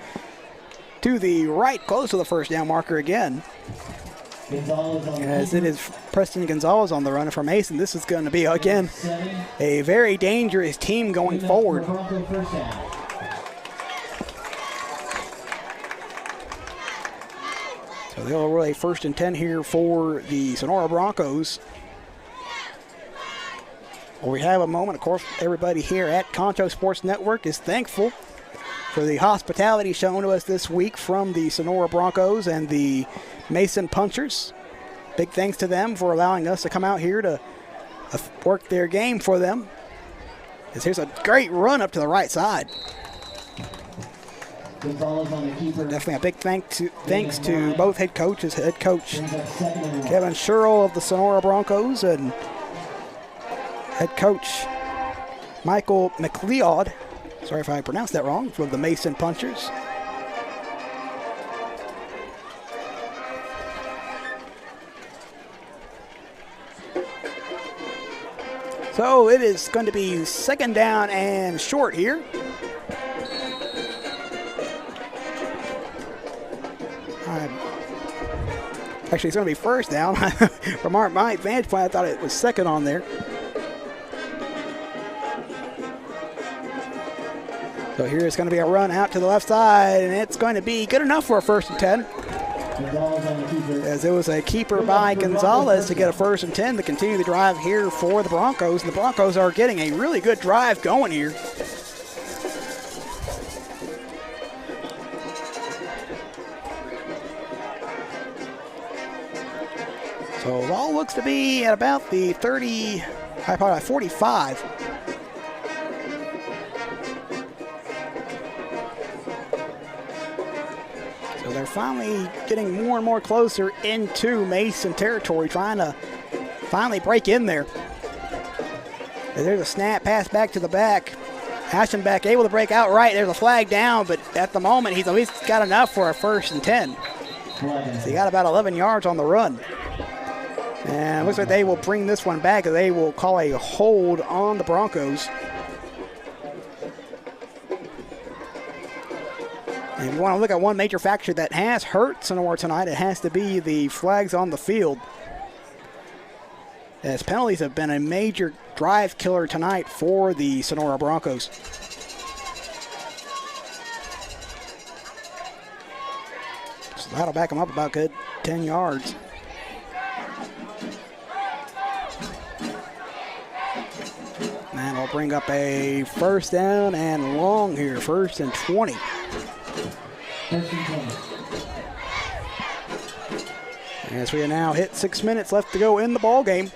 to the right close to the first down marker again. As it is Preston Gonzalez on the run for Mason. This is going to be, again, a very dangerous team going forward. So they'll roll a 1st and 10 here for the Sonora Broncos. Well, we have a moment. Of course, everybody here at Concho Sports Network is thankful for the hospitality shown to us this week from the Sonora Broncos and the Mason Punchers. Big thanks to them for allowing us to come out here to work their game for them. As here's a great run up to the right side. Definitely a big thanks to both head coaches. Head coach Kevin Sherrill of the Sonora Broncos and head coach Michael McLeod. Sorry if I pronounced that wrong, from the Mason Punchers. So it is going to be second down and short here. Actually, it's going to be first down. From my vantage point, I thought it was second on there. So here it's going to be a run out to the left side, and it's going to be good enough for a 1st and 10. As it was a keeper by Gonzalez to get a 1st and 10 to continue the drive here for the Broncos. And the Broncos are getting a really good drive going here. So it all looks to be at about the 30, probably 45. So they're finally getting more and more closer into Mason territory, trying to finally break in there. And there's a snap, pass back to the back. Aschenbeck able to break out right. There's a flag down, but at the moment he's at least got enough for a 1st and 10. So he got about 11 yards on the run. And it looks like they will bring this one back. They will call a hold on the Broncos. And you want to look at one major factor that has hurt Sonora tonight, it has to be the flags on the field. As penalties have been a major drive killer tonight for the Sonora Broncos. So that'll back them up about good 10 yards. And that'll bring up a first down and long here, 1st and 20. As we now hit 6 minutes left to go in the ball game.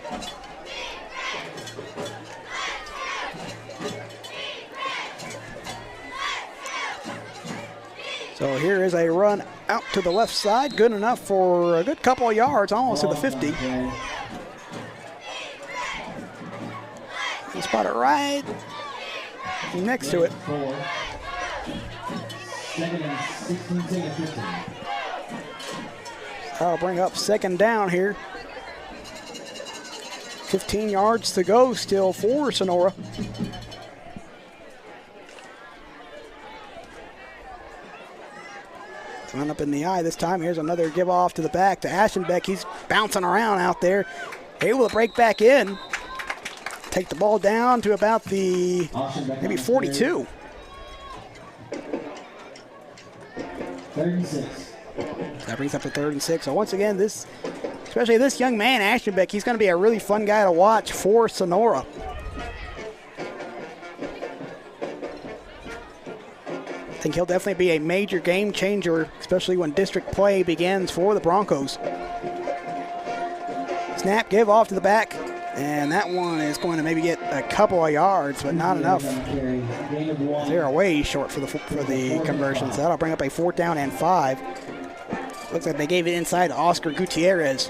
So here is a run out to the left side, good enough for a good couple of yards, almost to the 50. And spot it right next to it. That'll bring up 2nd down here. 15 yards to go still for Sonora. Run up in the eye this time. Here's another give off to the back to Aschenbeck. He's bouncing around out there. Able to break back in. Take the ball down to about the maybe 42. 3rd and 6. That brings up to 3rd and 6. So once again, especially this young man, Aschenbeck, he's going to be a really fun guy to watch for Sonora. I think he'll definitely be a major game changer, especially when district play begins for the Broncos. Snap, give off to the back, and that one is going to maybe get a couple of yards, but not enough. They're way short for the conversions. That'll bring up a 4th down and 5. Looks like they gave it inside to Oscar Gutierrez.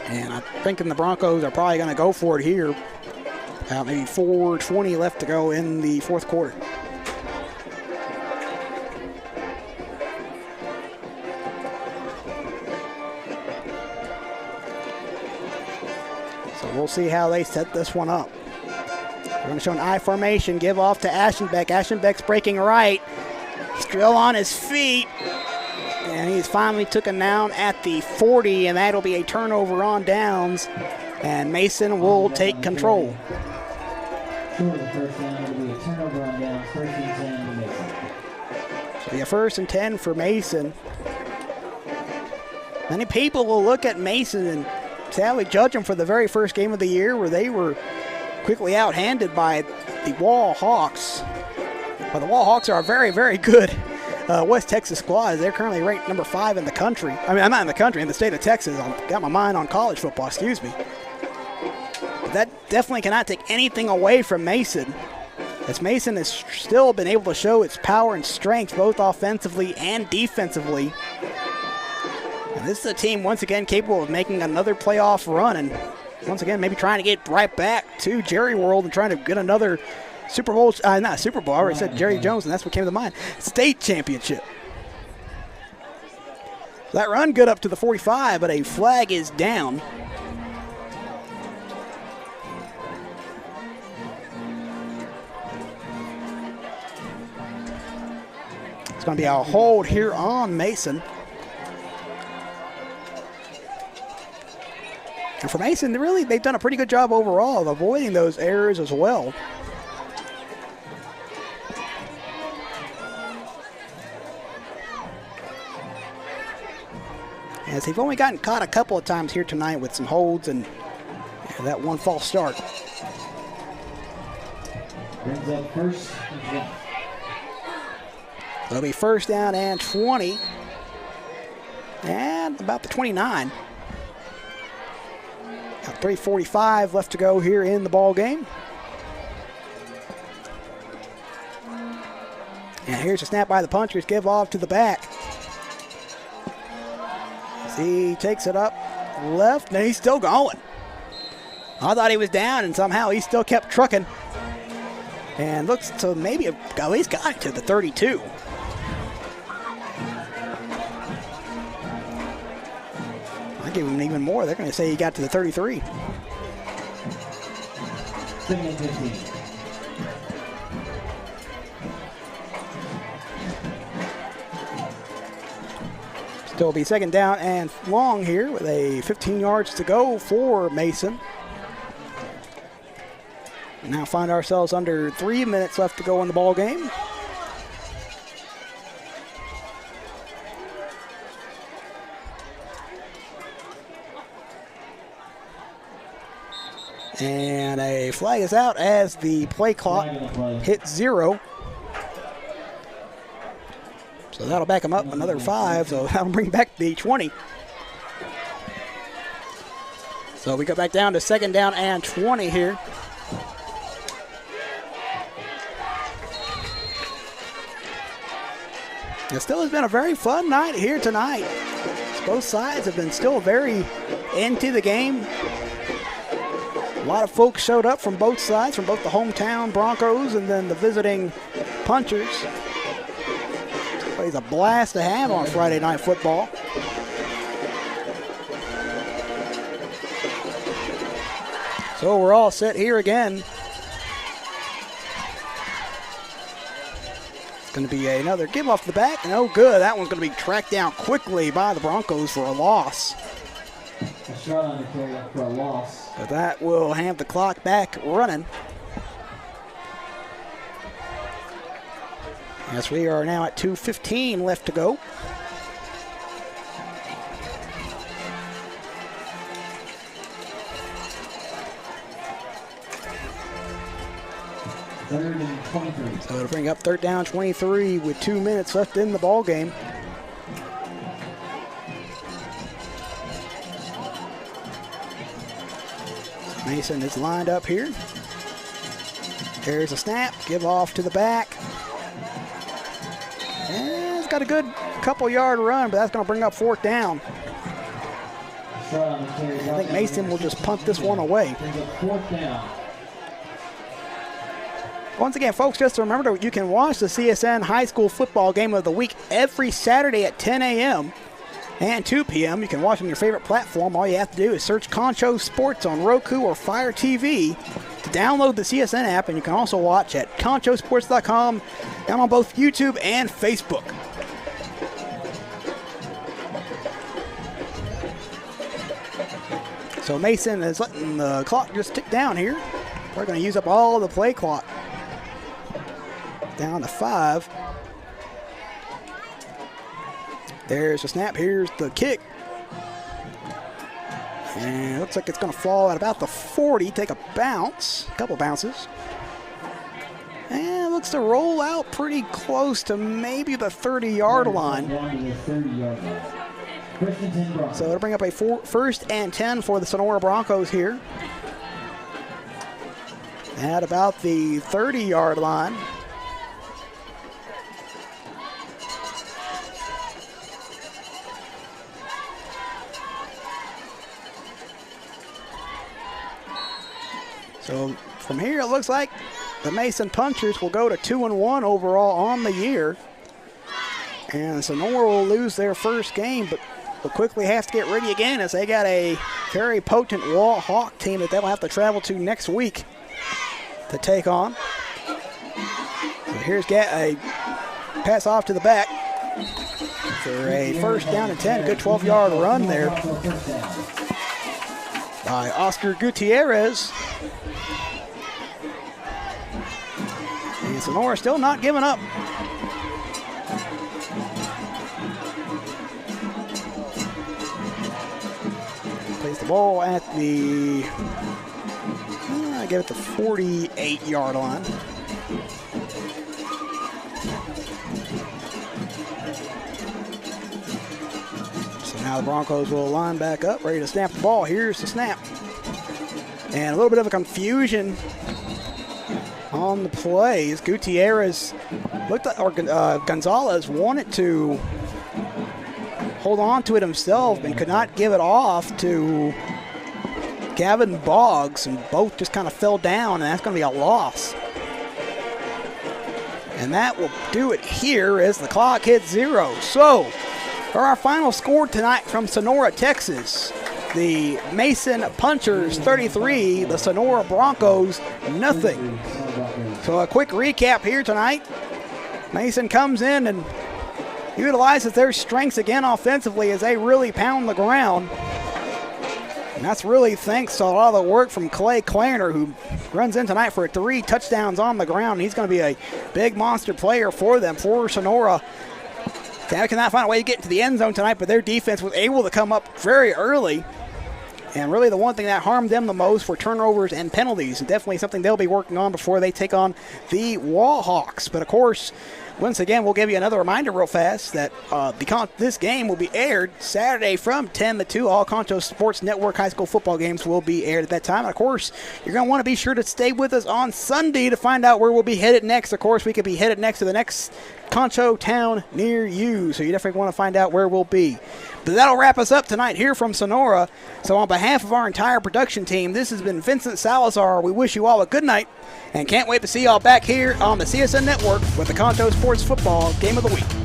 And I'm thinking the Broncos are probably going to go for it here. Maybe 4:20 left to go in the 4th quarter. So we'll see how they set this one up. They're going to show an I formation, give off to Aschenbeck. Aschenbeck's breaking right. Still on his feet. And he's finally taken down at the 40, and that'll be a turnover on downs. And Mason will take control. So yeah, 1st and 10 for Mason. Many people will look at Mason and sadly judge them for the very first game of the year where they were quickly out-handed by the Wall Hawks. But the Wall Hawks are a very, very good West Texas squad. They're currently ranked number 5 in the country. I mean, I'm not in the country, in the state of Texas. I've got my mind on college football, excuse me. But that definitely cannot take anything away from Mason, as Mason has still been able to show its power and strength both offensively and defensively. And this is a team once again capable of making another playoff run, and once again maybe trying to get right back to Jerry World and trying to get another Super Bowl, not Super Bowl, I already said Jerry Jones, and that's what came to mind, state championship. That run good up to the 45, but a flag is down. It's going to be a hold here on Mason. And for Mason, they've done a pretty good job overall of avoiding those errors as well. As they've only gotten caught a couple of times here tonight with some holds and that one false start. Brings up 1st and 10. It'll be 1st down and 20. And about the 29. Got 3:45 left to go here in the ball game. And here's a snap by the punchers, give off to the back. As he takes it up left, and he's still going. I thought he was down, and somehow he still kept trucking. And looks to maybe have at least got it to the 32. I give him even more. They're going to say he got to the 33. 2nd and 15. So it'll be second down and long here with a 15 yards to go for Mason. Now find ourselves under 3 minutes left to go in the ball game. And a flag is out as the play clock hits 0. So that'll back them up another 5, so that'll bring back the 20. So we go back down to second down and 20 here. It still has been a very fun night here tonight. Both sides have been still very into the game. A lot of folks showed up from both sides, from both the hometown Broncos and then the visiting Punchers. It's a blast to have on Friday Night Football. So we're all set here again. It's going to be another give off the back. No good. That one's going to be tracked down quickly by the Broncos for a loss. A shot on the carry for a loss. But that will have the clock back running. As we are now at 2:15 left to go. Third and 23. So it'll bring up third down 23 with 2 minutes left in the ball game. Mason is lined up here. There's a snap, give off to the back. And it's got a good couple-yard run, but that's going to bring up fourth down. I think Mason will just punt this one away. Fourth down. Once again, folks, just remember you can watch the CSN High School Football Game of the Week every Saturday at 10 a.m. and 2 p.m. You can watch on your favorite platform. All you have to do is search Concho Sports on Roku or Fire TV to download the CSN app, and you can also watch at conchosports.com and on both YouTube and Facebook. So Mason is letting the clock just tick down here. We're going to use up all the play clock. Down to 5. There's a snap. Here's the kick. And it looks like it's going to fall at about the 40. Take a bounce. A couple bounces. And it looks to roll out pretty close to maybe the 30-yard line. So it'll bring up a first and 10 for the Sonora Broncos here. At about the 30-yard line. So from here, it looks like the Mason Punchers will go to 2-1 overall on the year. And Sonora will lose their first game, but will quickly have to get ready again as they got a very potent Wall Hawk team that they'll have to travel to next week to take on. So here's a pass off to the back for a first down and 10. Good 12-yard run there by Oscar Gutierrez. And Sonora still not giving up. Plays the ball at the, I give it the 48-yard line. So now the Broncos will line back up, ready to snap the ball. Here's the snap. And a little bit of a confusion on the plays. Gutierrez looked like, or Gonzalez wanted to hold on to it himself and could not give it off to Gavin Boggs, and both just kind of fell down, and that's going to be a loss. And that will do it here as the clock hits 0. So, for our final score tonight from Sonora, Texas, the Mason Punchers 33, the Sonora Broncos nothing. So a quick recap here tonight. Mason comes in and utilizes their strengths again offensively as they really pound the ground. And that's really thanks to a lot of the work from Clay Clarner, who runs in tonight for 3 touchdowns on the ground. He's going to be a big monster player for them, for Sonora. They cannot find a way to get into the end zone tonight, but their defense was able to come up very early. And really the one thing that harmed them the most were turnovers and penalties, and definitely something they'll be working on before they take on the Wallhawks. But, of course, once again, we'll give you another reminder real fast that this game will be aired Saturday from 10 to 2. All Concho Sports Network high school football games will be aired at that time. And, of course, you're going to want to be sure to stay with us on Sunday to find out where we'll be headed next. Of course, we could be headed next to the next Concho town near you, so you definitely want to find out where we'll be. But that'll wrap us up tonight here from Sonora. So on behalf of our entire production team, this has been Vincent Salazar. We wish you all a good night and can't wait to see y'all back here on the CSN Network with the Concho Sports Football Game of the Week.